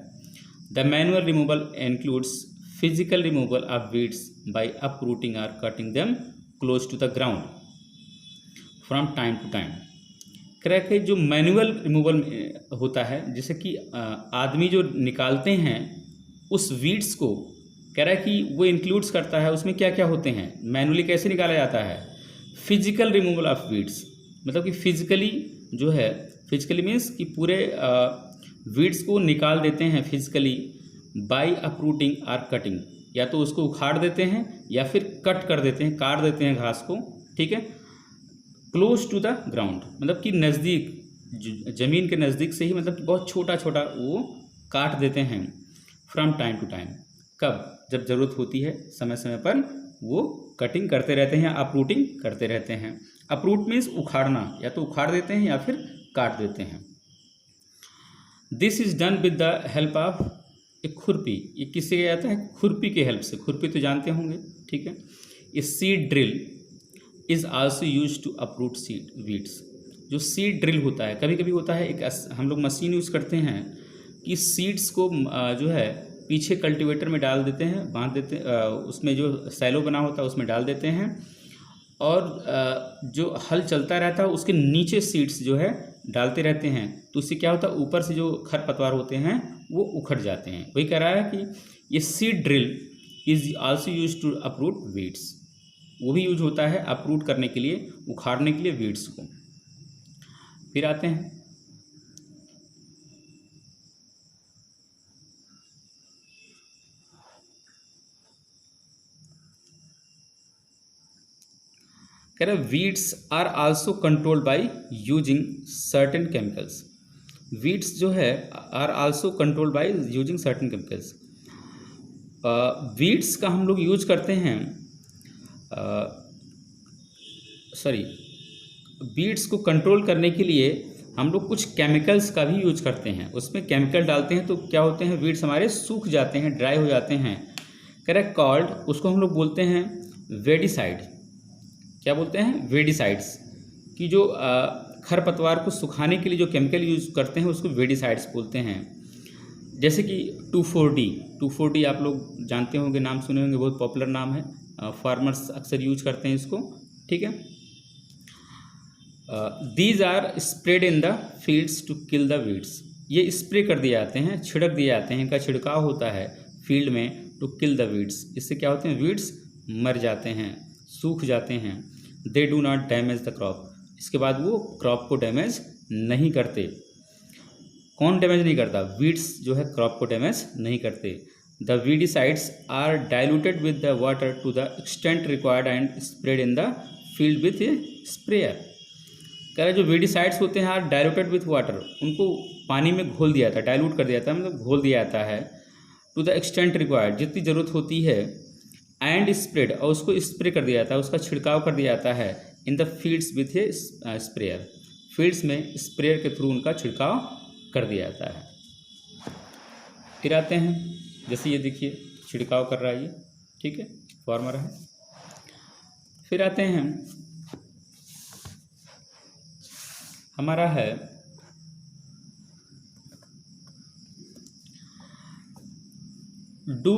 The manual removal includes physical removal of weeds by uprooting or cutting them close to the ground from time to time. क्रैक है जो मैनुअल रिमूवल होता है, जैसे कि आदमी जो निकालते हैं उस वीड्स को, कह रहा है कि वो इंक्लूड्स करता है, उसमें क्या क्या होते हैं, मैनुअली कैसे निकाला जाता है, फिजिकल रिमूवल ऑफ वीड्स, मतलब कि फिजिकली जो है, फिजिकली मीन्स कि पूरे वीड्स को निकाल देते हैं physically, bye uprooting or cutting, या तो उसको उखाड़ देते हैं या फिर कट कर देते हैं, काट देते हैं घास को, ठीक है। क्लोज टू द ग्राउंड, मतलब कि नज़दीक, ज़मीन के नज़दीक से ही, मतलब कि बहुत छोटा छोटा वो काट देते हैं। फ्रॉम टाइम टू टाइम, कब, जब ज़रूरत होती है, समय समय पर वो कटिंग करते रहते हैं, अपरूटिंग करते रहते हैं। अपरूट मीन्स उखाड़ना, या तो उखाड़ देते हैं या फिर काट देते हैं। This is done with the help of एक खुरपी। ये किससे किया जाता है, खुरपी के हेल्प से। खुरपी तो जानते होंगे, ठीक है। ये seed drill is also use to uproot seed weeds. जो सीड ड्रिल होता है, कभी कभी होता है, एक हम लोग मशीन यूज़ करते हैं कि सीड्स को जो है पीछे कल्टीवेटर में डाल देते हैं, बांध देते हैं, उसमें जो सैलो बना होता है उसमें डाल देते हैं, और जो हल चलता रहता है उसके नीचे सीड्स जो है डालते रहते हैं, तो उससे क्या होता है, ऊपर से जो खरपतवार होते हैं वो उखड़ जाते हैं। वही कह रहा है कि ये seed drill is also use to uproot weeds, वो भी यूज होता है अपरूट करने के लिए, उखाड़ने के लिए वीड्स को। फिर आते हैं कह रहे weeds are also controlled by using certain chemicals. Weeds जो है are also controlled by using certain chemicals. Weeds का हम लोग यूज करते हैं, वीड्स को कंट्रोल करने के लिए हम लोग कुछ केमिकल्स का भी यूज करते हैं। उसमें केमिकल डालते हैं तो क्या होते हैं, वीड्स हमारे सूख जाते हैं, ड्राई हो जाते हैं। करेक्ट, कॉल्ड, उसको हम लोग बोलते हैं वेडिसाइड। क्या बोलते हैं, वेडिसाइड्स। कि जो खरपतवार को सुखाने के लिए जो केमिकल यूज करते हैं उसको वेडिसाइड्स बोलते हैं। जैसे कि 2,4-D आप लोग जानते होंगे, नाम सुने होंगे, बहुत पॉपुलर नाम है, फार्मर्स अक्सर यूज करते हैं इसको। ठीक है, these are spread in the fields to kill the weeds. ये स्प्रे कर दिए जाते हैं, छिड़क दिए जाते हैं, इनका छिड़काव होता है फील्ड में, टू किल द वीड्स। इससे क्या होते हैं, वीड्स मर जाते हैं, सूख जाते हैं। They do not damage the crop. इसके बाद वो क्रॉप को डैमेज नहीं करते। कौन डैमेज नहीं करता, वीड्स जो है क्रॉप को डैमेज नहीं करते। The weedicides are diluted with the water to the extent required and spread in the field with a sprayer. कह रहे जो वीडिसाइड्स होते हैं आर डाइल्यूटेड विथ वाटर, उनको पानी में घोल दिया जाता है, डाइल्यूट कर दिया जाता है, मतलब घोल दिया जाता है। टू द एक्सटेंट रिक्वायर्ड, जितनी ज़रूरत होती है, एंड स्प्रेड, और उसको स्प्रे कर दिया जाता है, उसका छिड़काव कर दिया जाता है। इन the fields with a sprayer, fields में स्प्रेयर के थ्रू उनका छिड़काव कर दिया जाता है। फिर आते हैं, जैसे ये देखिए छिड़काव कर रहा है ये, ठीक है, फार्मर है। फिर आते हैं, हमारा है do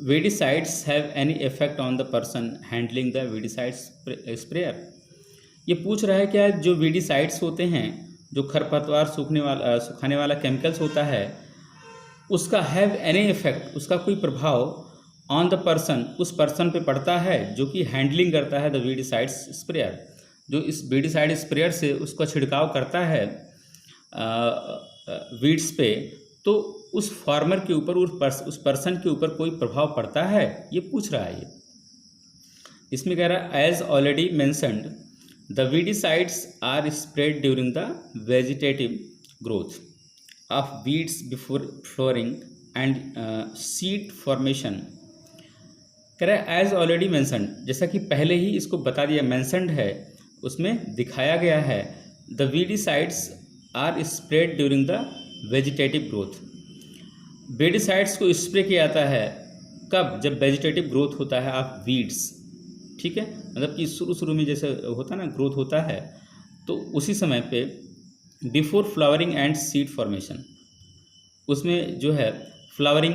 weedicides have any effect on the person handling the weedicides sprayer. ये पूछ रहा है क्या जो वेडिसाइड्स होते हैं, जो खरपतवार सुखाने वाला केमिकल्स होता है, उसका हैव एनी इफेक्ट, उसका कोई प्रभाव ऑन द पर्सन, उस पर्सन पे पड़ता है जो कि हैंडलिंग करता है द वेडिसाइड्स स्प्रेयर, जो इस वेडिसाइड स्प्रेयर से उसका छिड़काव करता है वीड्स पे, तो उस फार्मर के ऊपर, उस पर्सन के ऊपर कोई प्रभाव पड़ता है, ये पूछ रहा है ये। इसमें कह रहा है as already mentioned the weedicides are spread during the vegetative growth of weeds before flowering and seed formation. कह रहा है एज ऑलरेडी मेंशन्ड, जैसा कि पहले ही इसको बता दिया, मेंशन्ड है, उसमें दिखाया गया है। The weedicides are spread during the vegetative growth. Weedicides को स्प्रे किया जाता है कब, जब वेजिटेटिव ग्रोथ होता है ऑफ वीड्स। ठीक है, मतलब कि शुरू में जैसे होता है ना, ग्रोथ होता है, तो उसी समय पे before flowering and seed formation, उसमें जो है फ्लावरिंग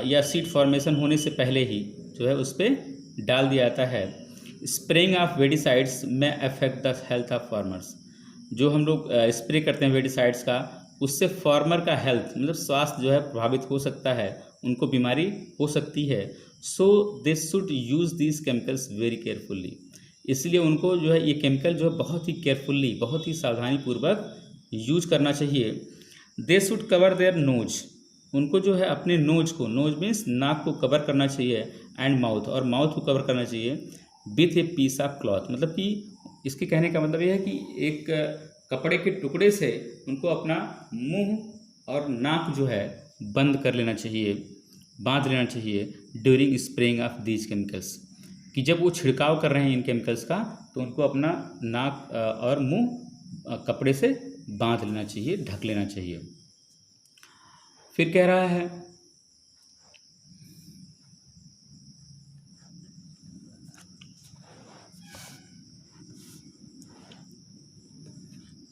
या सीड फॉर्मेशन होने से पहले ही जो है उस पर डाल दिया जाता है। स्प्रेइंग ऑफ वेडिसाइड्स में affect the health of farmers. जो हम लोग स्प्रे करते हैं वेडिसाइड्स का, उससे फार्मर का हेल्थ, मतलब स्वास्थ्य जो है प्रभावित हो सकता है, उनको बीमारी हो सकती है। So they should use these chemicals very carefully. इसलिए उनको जो है ये केमिकल जो है बहुत ही केयरफुल्ली, बहुत ही सावधानीपूर्वक यूज करना चाहिए। They should cover their nose, उनको जो है अपने नोज को, नोज मीन्स नाक को कवर करना चाहिए, एंड माउथ, और माउथ को कवर करना चाहिए with a piece of cloth. मतलब कि इसके कहने का मतलब ये है कि एक कपड़े के टुकड़े से उनको अपना मुंह और नाक जो है बंद कर लेना चाहिए, बांध लेना चाहिए during spraying of these chemicals. कि जब वो छिड़काव कर रहे हैं इन केमिकल्स का, तो उनको अपना नाक और मुंह कपड़े से बांध लेना चाहिए, ढक लेना चाहिए। फिर कह रहा है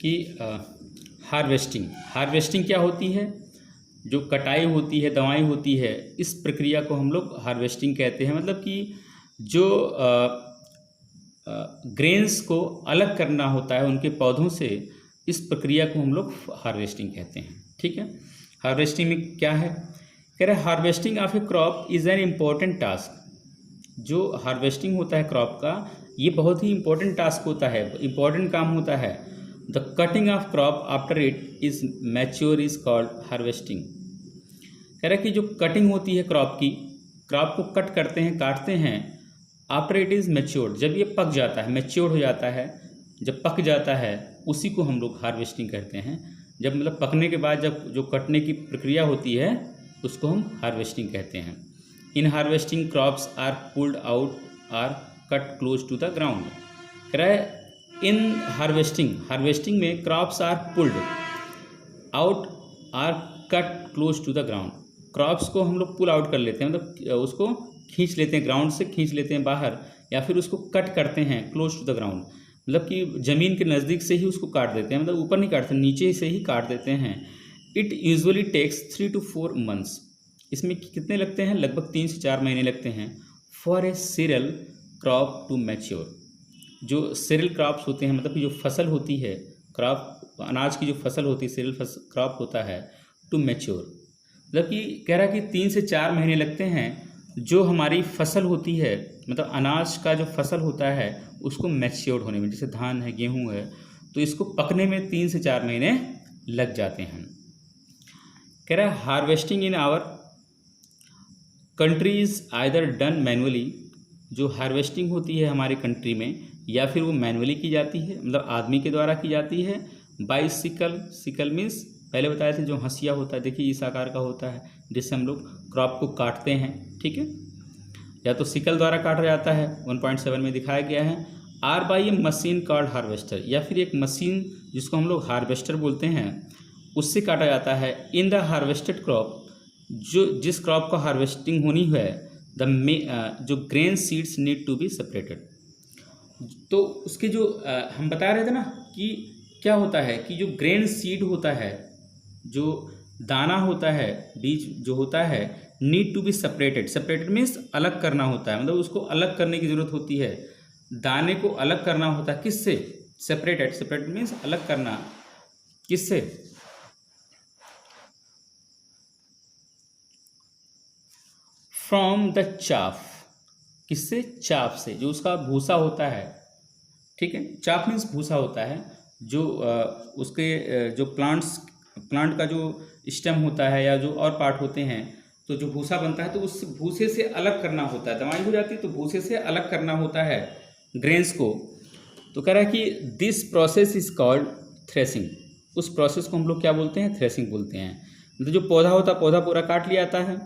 कि हार्वेस्टिंग क्या होती है, जो कटाई होती है, दवाई होती है, इस प्रक्रिया को हम लोग हार्वेस्टिंग कहते हैं। मतलब कि जो ग्रेन्स को अलग करना होता है उनके पौधों से, इस प्रक्रिया को हम लोग हार्वेस्टिंग कहते हैं। ठीक है, हार्वेस्टिंग में क्या है, कह रहे harvesting of A crop is an important task. जो हार्वेस्टिंग होता है क्रॉप का, ये बहुत ही इम्पोर्टेंट टास्क होता है, इम्पॉर्टेंट काम होता है। The cutting of crop after it is mature is called harvesting. कह रहे कि जो कटिंग होती है क्रॉप की, क्रॉप को कट करते हैं, काटते हैं, आफ्टर इट इज़ मैच्योर्ड, जब ये पक जाता है, मैच्योर हो जाता है, जब पक जाता है उसी को हम लोग हार्वेस्टिंग कहते हैं। जब मतलब पकने के बाद जब जो कटने की प्रक्रिया होती है उसको हम हार्वेस्टिंग कहते हैं। In harvesting crops are pulled out or cut close to the ground. कह रहा है इन हार्वेस्टिंग में crops are pulled out or cut close to the ground. Crops को हम लोग पुल आउट कर लेते हैं, मतलब उसको खींच लेते हैं, ग्राउंड से खींच लेते हैं बाहर, या फिर उसको कट करते हैं क्लोज टू द ग्राउंड, मतलब कि ज़मीन के नज़दीक से ही उसको काट देते हैं, मतलब ऊपर नहीं काटते, नीचे से ही काट देते हैं। It usually takes 3 to 4 months। इसमें कितने लगते हैं? लगभग 3 से 4 महीने लगते हैं। For a cereal crop to mature. जो सीरियल क्रॉप्स होते हैं, मतलब कि जो फसल होती है, क्रॉप अनाज की जो फसल होती है, सीरियल क्रॉप होता है, टू मैच्योर, मतलब कि कह रहा है कि 3 से 4 महीने लगते हैं जो हमारी फसल होती है, मतलब अनाज का जो फसल होता है उसको मैच्योर होने में। जैसे धान है, गेहूं है, तो इसको पकने में 3 से 4 महीने लग जाते हैं। कह रहा है harvesting in our country is either done manually. जो हार्वेस्टिंग होती है हमारे कंट्री में, या फिर वो मैनुअली की जाती है, मतलब आदमी के द्वारा की जाती है। बाई सिकल मीन्स पहले बताए थे जो हंसिया होता है, देखिए इस आकार का होता है, जिससे हम लोग क्रॉप को काटते हैं, ठीक है। या तो सिकल द्वारा काटा जाता है, 1.7 में दिखाया गया है। Or by a machine called harvester, या फिर एक मशीन जिसको हम लोग हार्वेस्टर बोलते हैं, उससे काटा जाता है। इन द हार्वेस्टेड क्रॉप, जो जिस क्रॉप का हार्वेस्टिंग होनी है, जो grain seeds need to be separated. तो उसके जो हम बता रहे थे ना कि क्या होता है कि जो ग्रेन सीड होता है, जो दाना होता है, बीज जो होता है, need to be separated means अलग करना होता है, मतलब उसको अलग करने की ज़रूरत होती है। दाने को अलग करना होता है किससे? सेपरेटेड मीन्स अलग करना, किससे? From the chaff. किससे? चाफ से, जो उसका भूसा होता है, ठीक है। चाफ मीन्स भूसा होता है, जो उसके जो प्लांट का जो स्टेम होता है या जो और पार्ट होते हैं, तो जो भूसा बनता है तो उस भूसे से अलग करना होता है। दवाई हो जाती है तो भूसे से अलग करना होता है ग्रेन्स को। तो कह रहा है कि this process is called threshing. उस प्रोसेस को हम लोग क्या बोलते हैं? थ्रेसिंग बोलते हैं। मतलब जो पौधा होता है, पौधा पूरा काट लिया जाता है,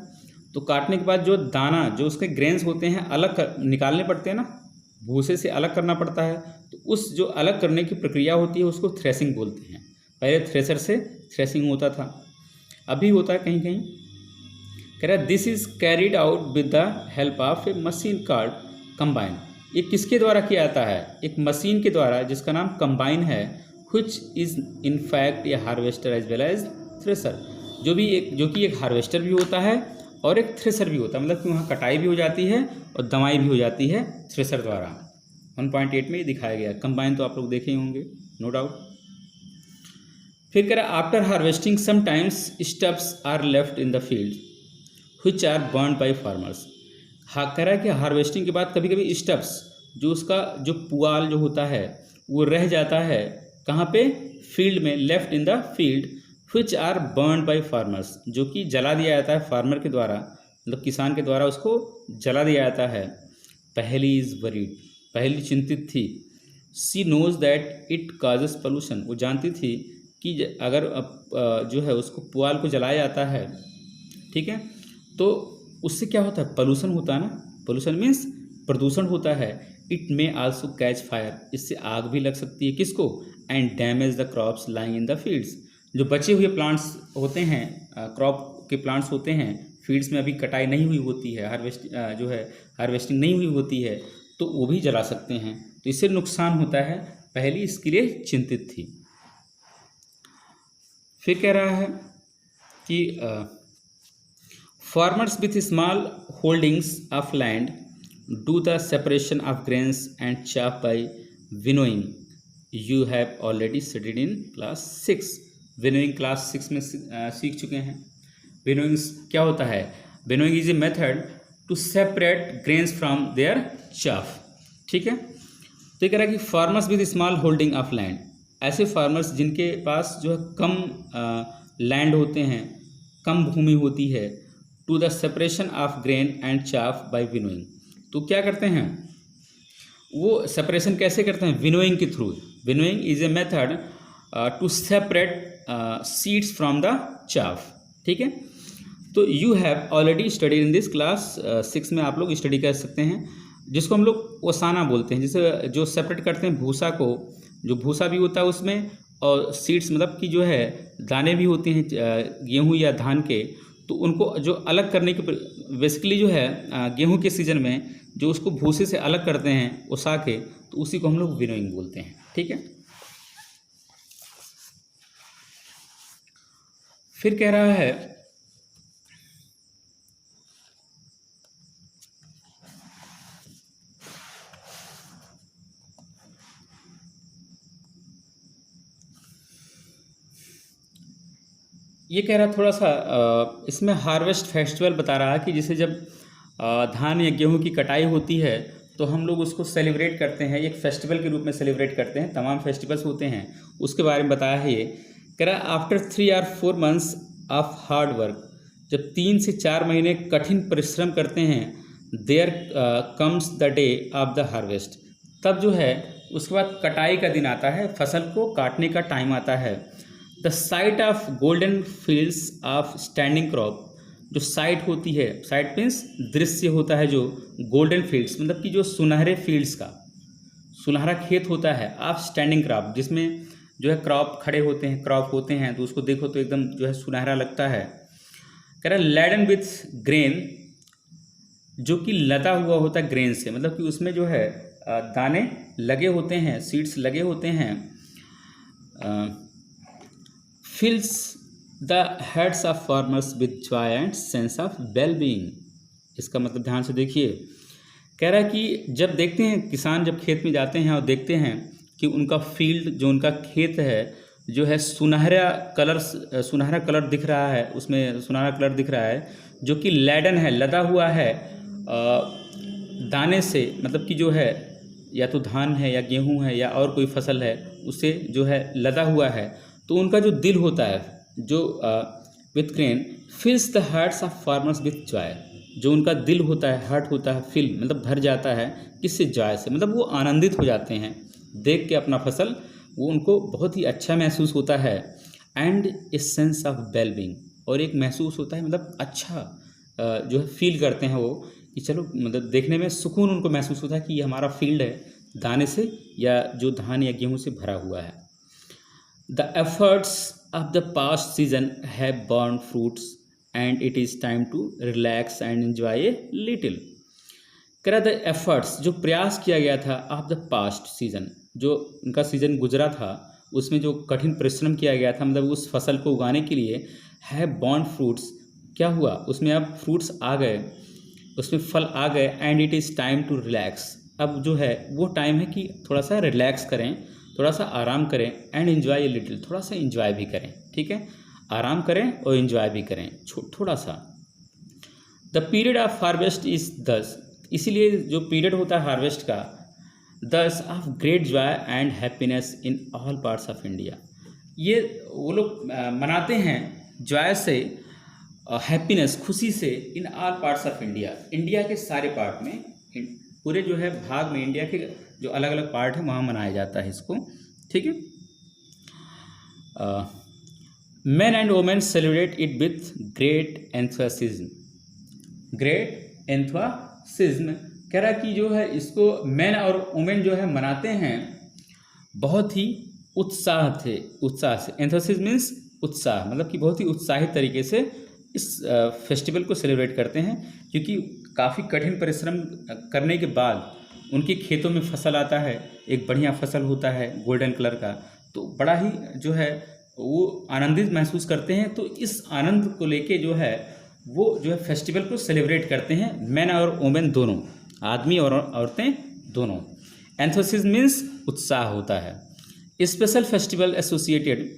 तो काटने के बाद जो दाना, जो उसके ग्रेन्स होते हैं, निकालने पड़ते हैं ना, भूसे से अलग करना पड़ता है। तो उस जो अलग करने की प्रक्रिया होती है उसको थ्रेसिंग बोलते हैं। पहले थ्रेसर से थ्रेसिंग होता था, अभी होता है कहीं कहीं। कह रहा है this is carried out with the help of A machine called combine. ये किसके द्वारा किया जाता है? एक मशीन के द्वारा जिसका नाम कंबाइन है, which is in fact a harvester as well as thresher. जो कि एक हार्वेस्टर भी होता है और एक थ्रेसर भी होता है, मतलब कि वहाँ कटाई भी हो जाती है और दवाई भी हो जाती है थ्रेसर द्वारा। 1.8 में ये दिखाया गया। कंबाइन तो आप लोग देखे ही होंगे, नो डाउट। फिर कह रहा है after harvesting sometimes stubs are left in the field which are burn by farmers. कह रहा है कि हार्वेस्टिंग के बाद कभी कभी स्टब्स, जो उसका जो पुआल जो होता है वो रह जाता है, कहाँ पे? फील्ड में, left in the field which are burn by farmers, जो कि जला दिया जाता है फार्मर के द्वारा, मतलब किसान के द्वारा उसको जला दिया जाता है। पहली इज वरीड, पहली चिंतित थी। She knows that it causes pollution, वो जानती थी कि अगर जो है उसको पुआल को जलाया जाता है, ठीक है, तो उससे क्या होता है? पोल्यूशन होता है ना। पोल्यूशन मीन्स प्रदूषण होता है। It may also catch fire, इससे आग भी लग सकती है। किसको? And damage the crops lying in the fields, जो बचे हुए प्लांट्स होते हैं, क्रॉप के प्लांट्स होते हैं, फील्ड्स में अभी कटाई नहीं हुई होती है, हार्वेस्टिंग नहीं हुई होती है, तो वो भी जला सकते हैं, तो इससे नुकसान होता है। पहली इसके लिए चिंतित थी। फिर कह रहा है कि farmers with small holdings of land do the separation of grains and chaff by winnowing. You have already studied in class 6। Winnowing class 6 में सीख चुके हैं। विनोइंग क्या होता है? Winnowing is a method to separate grains from their chaff, ठीक है। तो ये कह रहा है कि farmers with small holding of land, ऐसे फार्मर्स जिनके पास जो है कम लैंड होते हैं, कम भूमि होती है, to the separation of grain and chaff by winnowing, तो क्या करते हैं? वो सेपरेशन कैसे करते हैं? विनोइंग के through. Winnowing is a method to separate seeds from the chaff. ठीक है, तो you have already study in this class 6 में आप लोग स्टडी कर सकते हैं, जिसको हम लोग ओसाना बोलते हैं, जिसे जो सेपरेट करते हैं भूसा को, जो भूसा भी होता है उसमें, और सीड्स मतलब कि जो है दाने भी होते हैं गेहूं या धान के, तो उनको जो अलग करने के बेसिकली जो है गेहूं के सीज़न में जो उसको भूसे से अलग करते हैं ओसा के, तो उसी को हम लोग विनोइंग बोलते हैं। ठीक है, फिर कह रहा है ये कह रहा थोड़ा सा इसमें हार्वेस्ट फेस्टिवल बता रहा है कि जैसे जब धान या गेहूं की कटाई होती है तो हम लोग उसको सेलिब्रेट करते हैं, एक फेस्टिवल के रूप में सेलिब्रेट करते हैं, तमाम फेस्टिवल्स होते हैं, उसके बारे में बताया है। ये कह रहा after 3 or 4 months of hard work, जब 3 से 4 महीने कठिन परिश्रम करते हैं, there comes the day of the harvest, तब जो है उसके बाद कटाई का दिन आता है, फसल को काटने का टाइम आता है। The site of golden fields of standing crop, जो साइट होती है, साइट मीन्स दृश्य होता है, जो गोल्डन फील्ड्स मतलब कि जो सुनहरे फील्ड्स का सुनहरा खेत होता है, ऑफ स्टैंडिंग क्रॉप, जिसमें जो है क्रॉप खड़े होते हैं, क्रॉप होते हैं, तो उसको देखो तो एकदम जो है सुनहरा लगता है। कह रहा लैडन विथ ग्रेन, जो कि लदा हुआ होता है ग्रेन से, मतलब कि उसमें जो है दाने लगे होते हैं, सीड्स लगे होते हैं। fills the heads of farmers with joy and sense of well-being। इसका मतलब ध्यान से देखिए, कह रहा है कि जब देखते हैं किसान, जब खेत में जाते हैं और देखते हैं कि उनका फील्ड, जो उनका खेत है, जो है सुनहरा कलर दिख रहा है, उसमें सुनहरा कलर दिख रहा है, जो कि लैडन है, लदा हुआ है दाने से, मतलब कि जो है या तो धान है या गेहूं है या और कोई फसल है, उससे जो है लदा हुआ है, तो उनका जो दिल होता है, जो with grain फिल्स the hearts of farmers with Joy, जो उनका दिल होता है, हार्ट होता है, फिल मतलब भर जाता है, किससे? जॉय से, मतलब वो आनंदित हो जाते हैं देख के अपना फसल, वो उनको बहुत ही अच्छा महसूस होता है। And a sense of wellbeing, और एक महसूस होता है, मतलब अच्छा जो है फील करते हैं वो, कि चलो मतलब देखने में सुकून उनको महसूस होता है कि ये हमारा फील्ड है, दाने से या जो धान या गेहूँ से भरा हुआ है। The efforts of the past season have borne fruits and it is time to relax and enjoy a little। कह रहा द एफर्ट्स, जो प्रयास किया गया था, ऑफ द पास्ट सीजन, जो उनका सीजन गुजरा था, उसमें जो कठिन परिश्रम किया गया था, मतलब उस फसल को उगाने के लिए, हैव borne fruits, क्या हुआ उसमें? अब फ्रूट्स आ गए, उसमें फल आ गए। And it is time to relax, अब जो है वो टाइम है कि थोड़ा सा रिलैक्स करें, थोड़ा सा आराम करें। एंड एन्जॉय ए लिटिल, थोड़ा सा एंजॉय भी करें। ठीक है, आराम करें और एंजॉय भी करें थोड़ा सा। The period of harvest is दस, इसीलिए जो पीरियड होता है हार्वेस्ट का, दस of great Joy and happiness in all parts of India, ये वो लोग मनाते हैं जॉय से, हैप्पीनेस, खुशी से, in all parts of India, India के सारे पार्ट में, पूरे जो है भाग में, इंडिया के जो अलग अलग पार्ट है वहाँ मनाया जाता है इसको। ठीक है, men and women celebrate it with great enthusiasm। great enthusiasm कह रहा कि जो है इसको men और women जो है मनाते हैं बहुत ही उत्साह से। enthusiasm मीन्स उत्साह, मतलब कि बहुत ही उत्साहित तरीके से इस फेस्टिवल को सेलिब्रेट करते हैं, क्योंकि काफ़ी कठिन परिश्रम करने के बाद उनके खेतों में फसल आता है, एक बढ़िया फसल होता है गोल्डन कलर का, तो बड़ा ही जो है वो आनंदित महसूस करते हैं। तो इस आनंद को लेके जो है वो जो है फेस्टिवल को सेलिब्रेट करते हैं, मैन और वुमेन दोनों, आदमी और औरतें दोनों। एंथुसियाज्म मीन्स उत्साह होता है। Special festival associated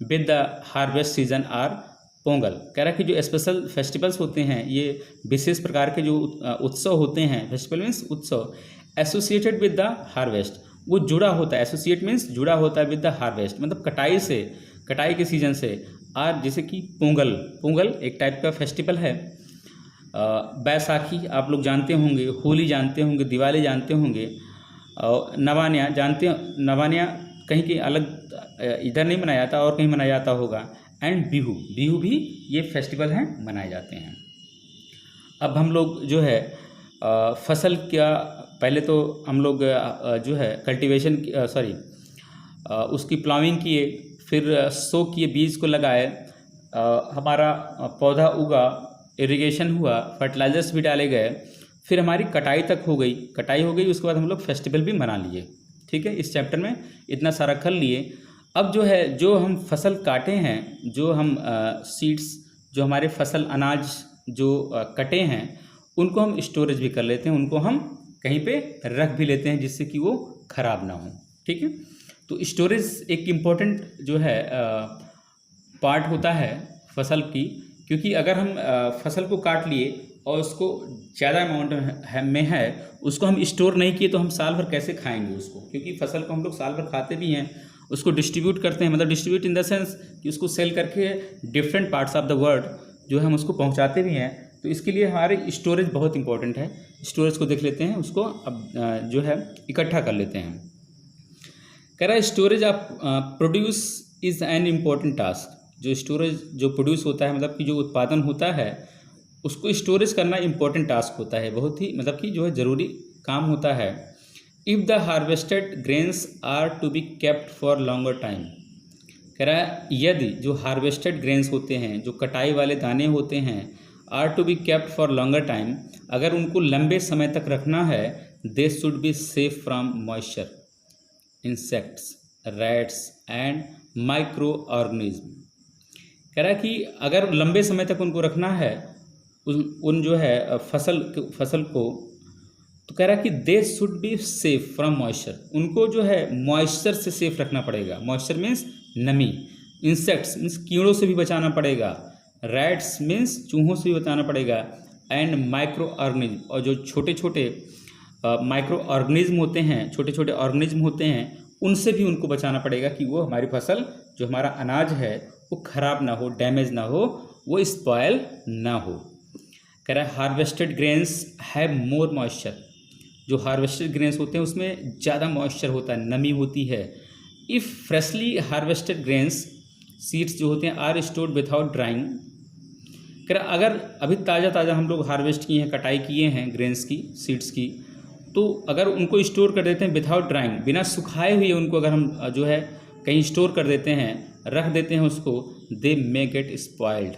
with the harvest season are Pongal, कह रहा है कि जो स्पेशल फेस्टिवल्स होते हैं, ये विशेष प्रकार के जो उत्सव होते हैं, फेस्टिवल मीन्स उत्सव, एसोसिएटेड विद द हार्वेस्ट, वो जुड़ा होता है, एसोसिएट मीन्स जुड़ा होता है विद द हार्वेस्ट, मतलब कटाई से, कटाई के सीजन से। और जैसे कि पोंगल एक टाइप का फेस्टिवल है, बैसाखी आप लोग जानते होंगे, होली जानते होंगे, दिवाली जानते होंगे, और नवान्या, जानते हो नवान्या कहीं कहीं अलग इधर नहीं मनाया जाता और कहीं मनाया जाता होगा। एंड बिहू, बिहू भी ये फेस्टिवल हैं मनाए जाते हैं। अब हम लोग जो है फसल का पहले तो हम लोग जो है कल्टीवेशन उसकी प्लाविंग किए, फिर सो किए, बीज को लगाए, हमारा पौधा उगा, इरिगेशन हुआ, फर्टिलाइजर्स भी डाले गए, फिर हमारी कटाई तक हो गई, कटाई हो गई, उसके बाद हम लोग फेस्टिवल भी मना लिए। ठीक है, इस चैप्टर में इतना सारा कर लिए। अब जो है जो हम फसल काटे हैं, जो हम सीड्स, जो हमारे फसल अनाज जो कटे हैं, उनको हम स्टोरेज भी कर लेते हैं, उनको हम कहीं पे रख भी लेते हैं जिससे कि वो ख़राब ना हो। ठीक है, तो स्टोरेज एक इम्पोर्टेंट जो है पार्ट होता है फसल की, क्योंकि अगर हम फसल को काट लिए और उसको ज़्यादा अमाउंट में है, उसको हम स्टोर नहीं किए तो हम साल भर कैसे खाएंगे उसको, क्योंकि फसल को हम लोग साल भर खाते भी हैं, उसको डिस्ट्रीब्यूट करते हैं, मतलब डिस्ट्रीब्यूट इन द सेंस कि उसको सेल करके different parts of the world जो है हम उसको पहुंचाते भी हैं। तो इसके लिए हमारे स्टोरेज बहुत इंपॉर्टेंट है। स्टोरेज को देख लेते हैं, उसको अब जो है इकट्ठा कर लेते हैं। कह रहा है storage of produce is an important task. जो स्टोरेज जो प्रोड्यूस होता है, मतलब कि जो उत्पादन होता है, उसको स्टोरेज करना इम्पोर्टेंट टास्क होता है, बहुत ही मतलब कि जो है ज़रूरी काम होता है। If the harvested grains are to be kept for longer time, कह रहा है यदि जो हार्वेस्टेड ग्रेन्स होते हैं, जो कटाई वाले दाने होते हैं, are to be kept for longer time, अगर उनको लंबे समय तक रखना है, they should be safe from moisture, insects, rats and micro organism. कह रहा है कि अगर लंबे समय तक उनको रखना है, उन जो है फसल को, तो कह रहा है कि दे should be safe from moisture, उनको जो है मॉइस्चर से सेफ रखना पड़ेगा। मॉइस्चर मीन्स नमी, इंसेक्ट्स मीन्स कीड़ों से भी बचाना पड़ेगा, रैट्स मीन्स चूहों से भी बचाना पड़ेगा, एंड माइक्रो ऑर्गेनिज्म, और जो छोटे छोटे माइक्रो ऑर्गेनिज्म होते हैं, छोटे छोटे ऑर्गेनिज्म होते हैं, उनसे भी उनको बचाना पड़ेगा कि वो हमारी फसल, जो हमारा अनाज है, वो ख़राब ना हो, डैमेज ना हो, वो स्पॉयल ना हो। कह रहा है harvested grains have more moisture, जो हार्वेस्टेड ग्रेन्स होते हैं उसमें ज़्यादा मॉइस्चर होता है, नमी होती है। If freshly harvested grains seeds जो होते हैं आर स्टोर्ड विदाउट ड्राइंग, कह रहा अगर अभी ताज़ा ताज़ा हम लोग हार्वेस्ट किए हैं, कटाई किए हैं ग्रेन्स की, सीड्स की, तो अगर उनको स्टोर कर देते हैं विदाउट ड्राइंग, बिना सुखाए हुए उनको अगर हम जो है कहीं स्टोर कर देते हैं, रख देते हैं उसको, दे मे गेट स्पॉइल्ड,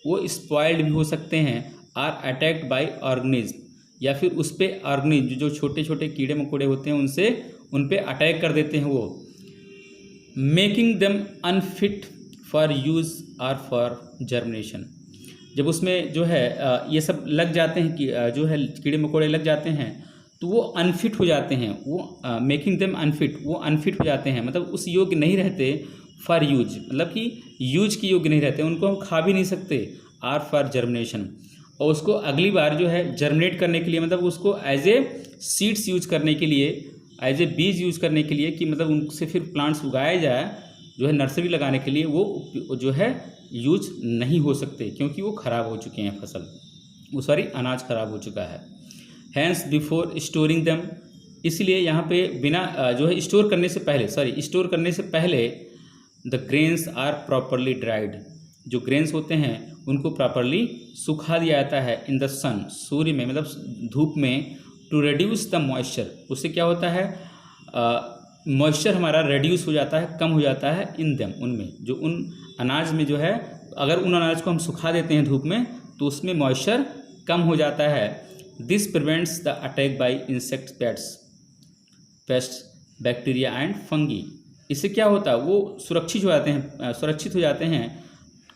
वो स्पॉइल्ड भी हो सकते हैं, आर अटैक्ड बाय ऑर्गेनिज्म, या फिर उस पर ऑर्गेनिज्म जो छोटे छोटे कीड़े मकोड़े होते हैं उनसे उन पर अटैक कर देते हैं वो, making them unfit for use और फॉर जर्मिनेशन। जब उसमें जो है ये सब लग जाते हैं कि जो है कीड़े मकोड़े लग जाते हैं, तो वो अनफिट हो जाते हैं, वो मेकिंग देम अनफिट, वो अनफिट हो जाते हैं, मतलब उस योग्य नहीं रहते फॉर यूज, मतलब कि यूज की योग्य नहीं रहते, उनको हम खा भी नहीं सकते, आर फॉर जर्मिनेशन, और उसको अगली बार जो है जर्मिनेट करने के लिए, मतलब उसको एज ए सीड्स यूज करने के लिए, एज ए बीज यूज करने के लिए, कि मतलब उनसे फिर प्लांट्स उगाया जाए, जो है नर्सरी लगाने के लिए, वो जो है यूज नहीं हो सकते, क्योंकि वो ख़राब हो चुके हैं फसल, वो सॉरी अनाज ख़राब हो चुका है। हैंस बिफोर स्टोरिंग देम, इसलिए यहाँ पे बिना जो है स्टोर करने से पहले the grains are properly dried, जो ग्रेन्स होते हैं उनको प्रॉपरली सुखा दिया जाता है इन द सन, सूर्य में, मतलब धूप में, टू रिड्यूस द मॉइस्चर, उससे क्या होता है मॉइस्चर हमारा रिड्यूस हो जाता है, कम हो जाता है, इन देम, उनमें, जो उन अनाज में जो है, अगर उन अनाज को हम सुखा देते हैं धूप में तो उसमें मॉइस्चर कम हो जाता है। This prevents the attack by insect pest bacteria and fungi, इससे क्या होता है वो सुरक्षित हो जाते हैं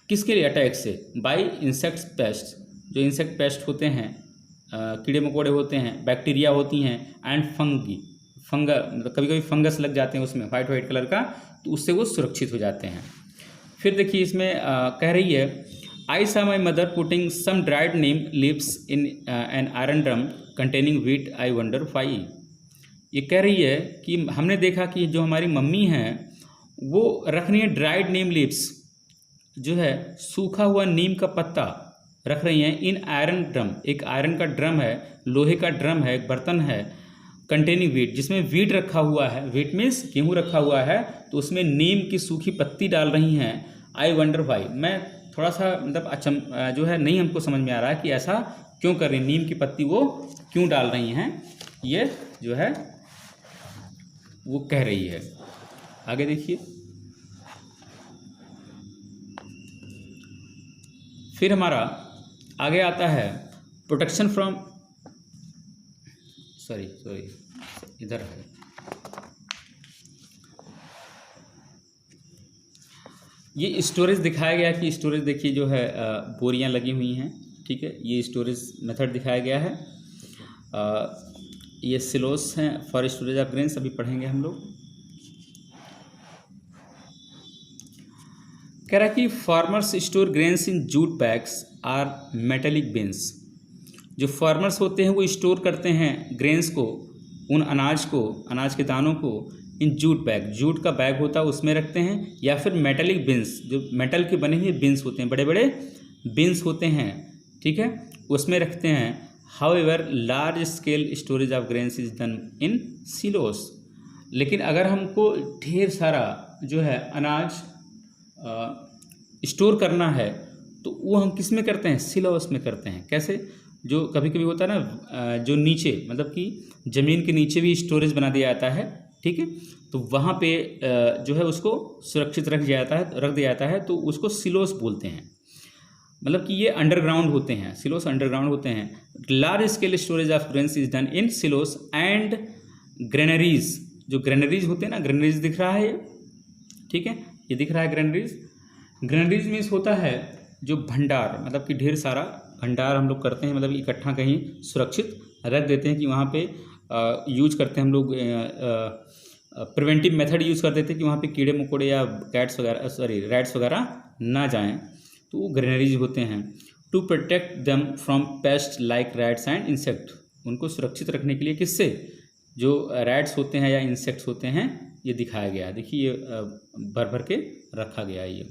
किसके लिए, अटैक से, बाय इंसेक्ट पेस्ट, जो इंसेक्ट पेस्ट होते हैं, कीड़े मकोड़े होते हैं, बैक्टीरिया होती हैं, एंड मतलब कभी कभी फंगस लग जाते हैं उसमें वाइट कलर का, तो उससे वो सुरक्षित हो जाते हैं। फिर देखिए इसमें कह रही है I saw my mother putting some dried neem leaves in an iron drum containing wheat, I wonder why. ये कह रही है कि हमने देखा कि जो हमारी मम्मी हैं वो रख रही है ड्राइड नीम लीव्स, जो है सूखा हुआ नीम का पत्ता रख रही हैं, इन आयरन ड्रम, एक आयरन का ड्रम है, लोहे का ड्रम है, एक बर्तन है, कंटेनिंग वीट, जिसमें वीट रखा हुआ है, वीट मीन्स गेहूँ रखा हुआ है, तो उसमें नीम की सूखी पत्ती डाल रही हैं। आई वंडर वाई, मैं थोड़ा सा मतलब जो है नहीं हमको समझ में आ रहा है कि ऐसा क्यों कर रही, नीम की पत्ती वो क्यों डाल रही हैं, ये जो है वो कह रही है। आगे देखिए, फिर हमारा आगे आता है प्रोटेक्शन फ्रॉम, सॉरी इधर है, ये स्टोरेज दिखाया गया कि स्टोरेज देखिए जो है बोरियां लगी हुई हैं, ठीक है, ये स्टोरेज मेथड दिखाया गया है। ये सिलोस हैं फॉर स्टोरेज ऑफ ग्रेन्स, अभी पढ़ेंगे हम लोग। कह रहा है कि farmers store grains in jute bags are metallic bins. जो फार्मर्स होते हैं वो स्टोर करते हैं ग्रेन्स को, उन अनाज को, अनाज के दानों को इन जूट बैग, जूट का बैग होता है उसमें रखते हैं, या फिर मेटेलिक बिन्स, जो मेटल के बने हुए बिन्स होते हैं, बड़े बड़े बिन्स होते हैं, ठीक है, उसमें रखते हैं। However large scale storage of grains is done in silos. लेकिन अगर हमको ढेर सारा जो है अनाज स्टोर करना है तो वो हम किस में करते हैं, सिलोस में करते हैं। कैसे, जो कभी कभी होता है ना, जो नीचे मतलब कि ज़मीन के नीचे भी स्टोरेज बना दिया जाता है, ठीक है, तो वहाँ पे जो है उसको सुरक्षित रख दिया जाता है, तो उसको सिलोस बोलते हैं। मतलब कि ये अंडरग्राउंड होते हैं, सिलोस अंडरग्राउंड होते हैं। Large scale storage of grains is done in silos and granaries. जो ग्रेनरीज होते हैं ना, ग्रेनरीज दिख रहा है ये, ठीक है, ये दिख रहा है ग्रेनरीज। ग्रेनरीज मीन्स होता है जो भंडार, मतलब कि ढेर सारा भंडार हम लोग करते हैं, मतलब इकट्ठा कहीं सुरक्षित रख देते हैं कि वहाँ पे यूज करते हैं हम लोग, प्रिवेंटिव मेथड यूज़ कर देते हैं कि वहाँ पे कीड़े मकोड़े या कैट्स वगैरह, सॉरी रैट्स वगैरह ना जाएं, तो वो ग्रेनरीज होते हैं। To protect them from pest like rats and insect, उनको सुरक्षित रखने के लिए किससे, जो रैट्स होते हैं या इंसेक्ट्स होते हैं, ये दिखाया गया। देखिए ये भर भर के रखा गया है ये।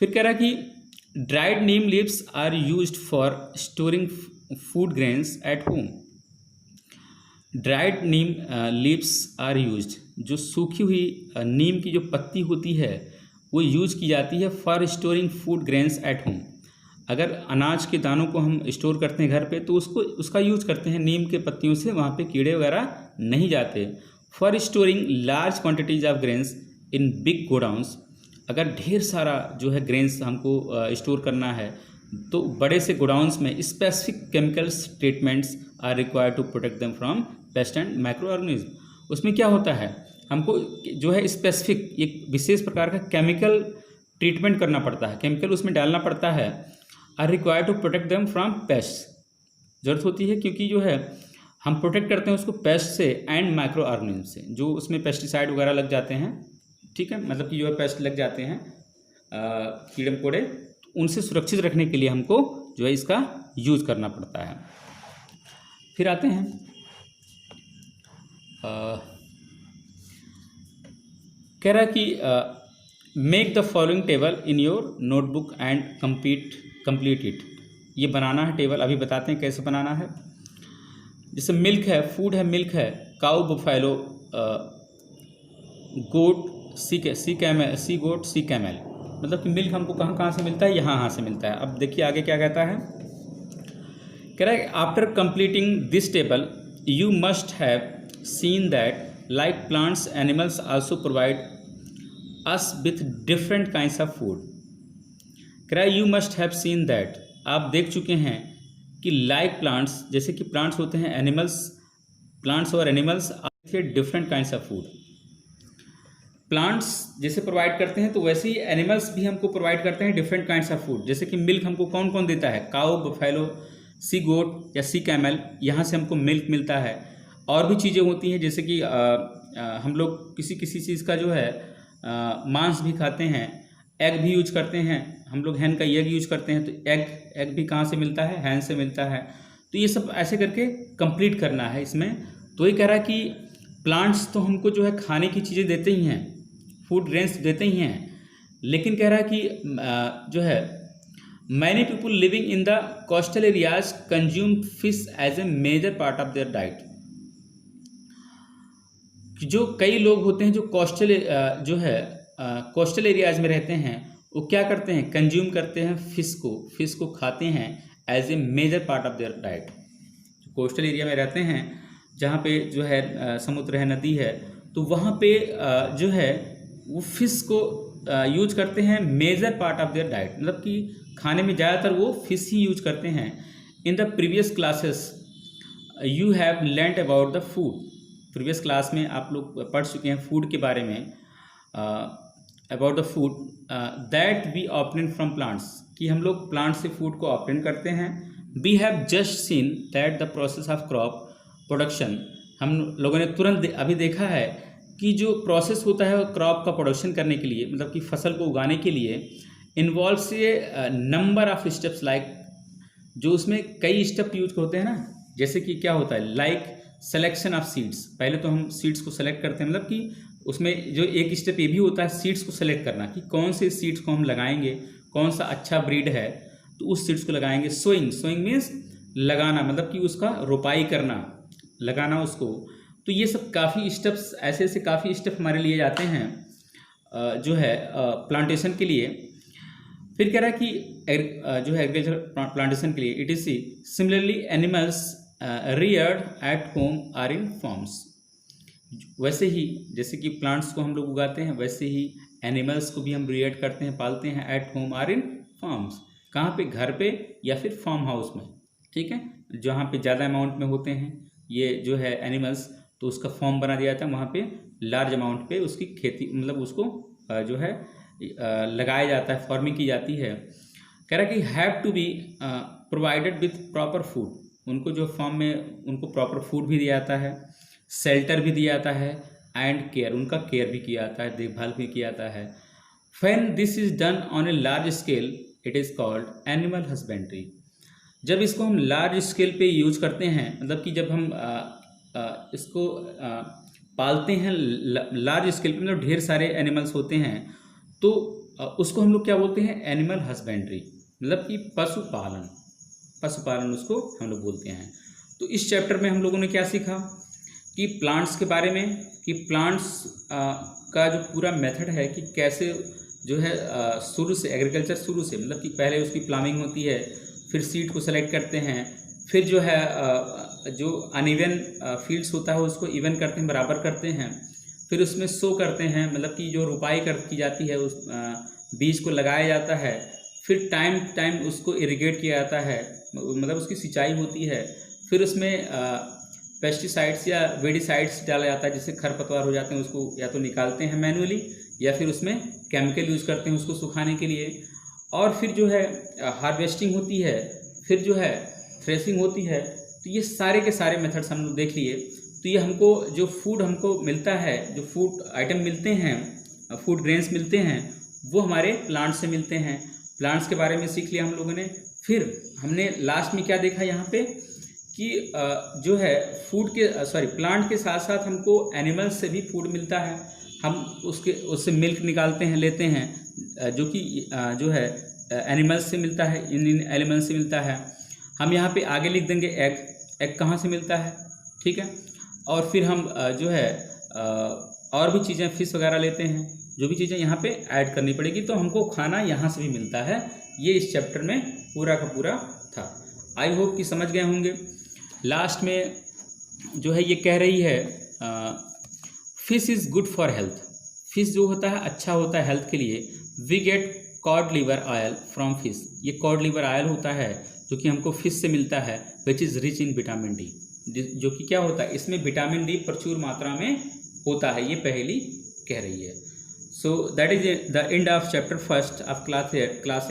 फिर कह रहा है कि dried neem leaves are used for storing food grains at home. Dried neem leaves are used, जो सूखी हुई नीम की जो पत्ती होती है वो यूज़ की जाती है for storing food grains at home. अगर अनाज के दानों को हम स्टोर करते हैं घर पे तो उसका यूज़ करते हैं, नीम के पत्तियों से वहाँ पे कीड़े वगैरह नहीं जाते। For storing large quantities of grains in big godowns, अगर ढेर सारा जो है ग्रेन्स हमको स्टोर करना है तो बड़े से गोडाउंस में specific chemicals treatments are required to protect them from pest and micro organism. उसमें क्या होता है, हमको जो है स्पेसिफिक एक विशेष प्रकार का केमिकल ट्रीटमेंट करना पड़ता है, केमिकल उसमें डालना पड़ता है। Are required to protect them from pest, जरूरत होती है क्योंकि जो है हम प्रोटेक्ट करते हैं उसको पेस्ट से एंड माइक्रो ऑर्गेनिज्म से, जो उसमें पेस्टिसाइड वगैरह लग जाते हैं, ठीक है, मतलब कि जो है पेस्ट लग जाते हैं, कीड़े मकोड़े, उनसे सुरक्षित रखने के लिए हमको जो है इसका यूज़ करना पड़ता है। फिर आते हैं कह रहा कि make the following table in your notebook and complete it. ये बनाना है टेबल, अभी बताते हैं कैसे बनाना है। जैसे मिल्क है, फूड है, मिल्क है, काऊ, बफेलो, गोट, सी गोट, सी कैमल, मतलब कि मिल्क हमको कहाँ कहाँ से मिलता है, यहाँ से मिलता है। अब देखिए आगे क्या कहता है, कह रहा है after completing this table you must have seen that like plants animals also provide us with different kinds of food. कह रहा है you must have seen that, आप देख चुके हैं कि लाइक प्लांट्स, जैसे कि प्लांट्स होते हैं, एनिमल्स, प्लांट्स और animals are different kinds of food. Plants जैसे प्रोवाइड करते हैं तो वैसे ही एनिमल्स भी हमको प्रोवाइड करते हैं डिफरेंट काइंड्स ऑफ फूड। जैसे कि मिल्क हमको कौन कौन देता है, काऊ, बफेलो, सी गोट या सी कैमल, यहाँ से हमको मिल्क मिलता है। और भी चीज़ें होती हैं जैसे कि हम लोग किसी चीज़ का जो है मांस भी खाते हैं, एग भी यूज करते हैं, हम लोग हैन का एग यूज करते हैं, तो एग भी कहाँ से मिलता है, हैन से मिलता है। तो ये सब ऐसे करके कंप्लीट करना है इसमें। तो ये कह रहा है कि प्लांट्स तो हमको जो है खाने की चीज़ें देते ही हैं, फूड ग्रेन्स देते ही हैं, लेकिन कह रहा है कि जो है many people living in the coastal areas consume fish as a major part of their diet. कि जो कई लोग होते हैं जो कोस्टल एरियाज में रहते हैं, वो क्या करते हैं, कंज्यूम करते हैं फिश को खाते हैं as a major part of their diet. Coastal area में रहते हैं जहाँ पे जो है समुद्र है, नदी है, तो वहाँ पे जो है वो फिश को यूज करते हैं major part of their diet, मतलब कि खाने में ज़्यादातर वो फिश ही यूज करते हैं। In the previous classes you have learned about the food. Previous class में आप लोग पढ़ चुके हैं फूड के बारे में, about the food that we obtain from plants, कि हम लोग प्लांट से फूड को ऑब्टेन करते हैं। We have just seen that the process of crop production, हम लोगों ने तुरंत अभी देखा है कि जो प्रोसेस होता है क्रॉप का प्रोडक्शन करने के लिए, मतलब कि फसल को उगाने के लिए, involves A number of steps, like जो उसमें कई स्टेप यूज होते हैं ना, जैसे कि क्या होता है, लाइक सिलेक्शन ऑफ सीड्स। पहले तो हम सीड्स को सेलेक्ट करते हैं, मतलब कि उसमें जो एक स्टेप ये भी होता है सीड्स को सेलेक्ट करना कि कौन से सीड्स को हम लगाएंगे, कौन सा अच्छा ब्रीड है तो उस सीड्स को लगाएंगे। सोइंग मीन्स लगाना, मतलब कि उसका रोपाई करना, लगाना उसको। तो ये सब काफ़ी स्टेप्स, ऐसे काफ़ी स्टेप हमारे लिए जाते हैं जो है प्लांटेशन के लिए। फिर कह रहा है कि जो है एग्रीकल्चर प्लांटेशन के लिए it is similarly animals reared at home or in farms. वैसे ही जैसे कि प्लांट्स को हम लोग उगाते हैं, वैसे ही एनिमल्स को भी हम रियर्ड करते हैं, पालते हैं, at home or in farms. कहाँ पे, घर पे या फिर फार्म हाउस में, ठीक है, जहाँ पे ज़्यादा अमाउंट में होते हैं ये जो है एनिमल्स, तो उसका फॉर्म बना दिया जाता है, वहाँ पे लार्ज अमाउंट पे उसकी खेती, मतलब उसको जो है लगाया जाता है, फार्मिंग की जाती है। कह रहा है कि have to be provided with proper food, उनको जो फार्म में उनको प्रॉपर फूड भी दिया जाता है, शेल्टर भी दिया जाता है, एंड केयर, उनका केयर भी किया जाता है, देखभाल भी किया जाता है। When this is done on a large scale it is called animal husbandry. जब इसको हम लार्ज स्केल पे यूज करते हैं, मतलब कि जब हम इसको पालते हैं लार्ज स्केल पे, मतलब ढेर सारे एनिमल्स होते हैं, तो उसको हम लोग क्या बोलते हैं, एनिमल हस्बेंड्री, मतलब कि पशुपालन उसको हम लोग बोलते हैं। तो इस चैप्टर में हम लोगों ने क्या सीखा कि प्लांट्स के बारे में, कि प्लांट्स का जो पूरा मेथड है कि कैसे जो है शुरू से एग्रीकल्चर शुरू से, मतलब कि पहले उसकी प्लानिंग होती है, फिर सीड को सेलेक्ट करते हैं, फिर जो है जो अनइवन फील्ड्स होता है उसको इवन करते हैं, बराबर करते हैं, फिर उसमें सो करते हैं, मतलब कि जो रुपाई की जाती है, उस बीज को लगाया जाता है, फिर टाइम उसको इरिगेट किया जाता है, मतलब उसकी सिंचाई होती है, फिर उसमें पेस्टिसाइड्स या वेडिसाइड्स डाला जाता है, जिससे खरपतवार हो जाते हैं, उसको या तो निकालते हैं मैनुअली या फिर उसमें केमिकल यूज़ करते हैं उसको सुखाने के लिए, और फिर जो है हार्वेस्टिंग होती है, फिर जो है थ्रेसिंग होती है। तो ये सारे के सारे मेथड्स हम लोग देख लिए। तो ये हमको जो फूड हमको मिलता है, जो फूड आइटम मिलते हैं, फूड ग्रेन्स मिलते हैं, वो हमारे प्लांट से मिलते हैं। प्लांट्स के बारे में सीख लिया हम लोगों ने। फिर हमने लास्ट में क्या देखा यहाँ पे कि जो है प्लांट के साथ साथ हमको एनिमल्स से भी फूड मिलता है, हम उससे मिल्क निकालते हैं, लेते हैं, जो कि जो है एनिमल्स से मिलता है, इन एनिमल्स से मिलता है। हम यहाँ पे आगे लिख देंगे एग कहाँ से मिलता है, ठीक है। और फिर हम जो है और भी चीज़ें फिश वगैरह लेते हैं, जो भी चीज़ें यहाँ पे ऐड करनी पड़ेगी, तो हमको खाना यहाँ से भी मिलता है। ये इस चैप्टर में पूरा का पूरा था। आई होप कि समझ गए होंगे। लास्ट में जो है ये कह रही है fish is good for health. Fish जो होता है अच्छा होता है हेल्थ के लिए। We get cod liver oil from fish. ये कॉड लिवर ऑयल होता है जो कि हमको फिश से मिलता है, which is rich in vitamin D, जो कि क्या होता है, इसमें विटामिन डी प्रचुर मात्रा में होता है, ये पहेली कह रही है। So that is the end of chapter first of class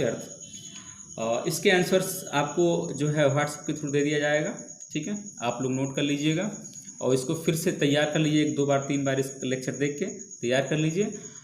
eighth. इसके आंसर्स आपको जो है व्हाट्सएप के थ्रू दे दिया जाएगा, ठीक है। आप लोग नोट कर लीजिएगा और इसको फिर से तैयार कर लीजिए, 1 2 बार 3 बार इस लेक्चर देख के तैयार कर लीजिए।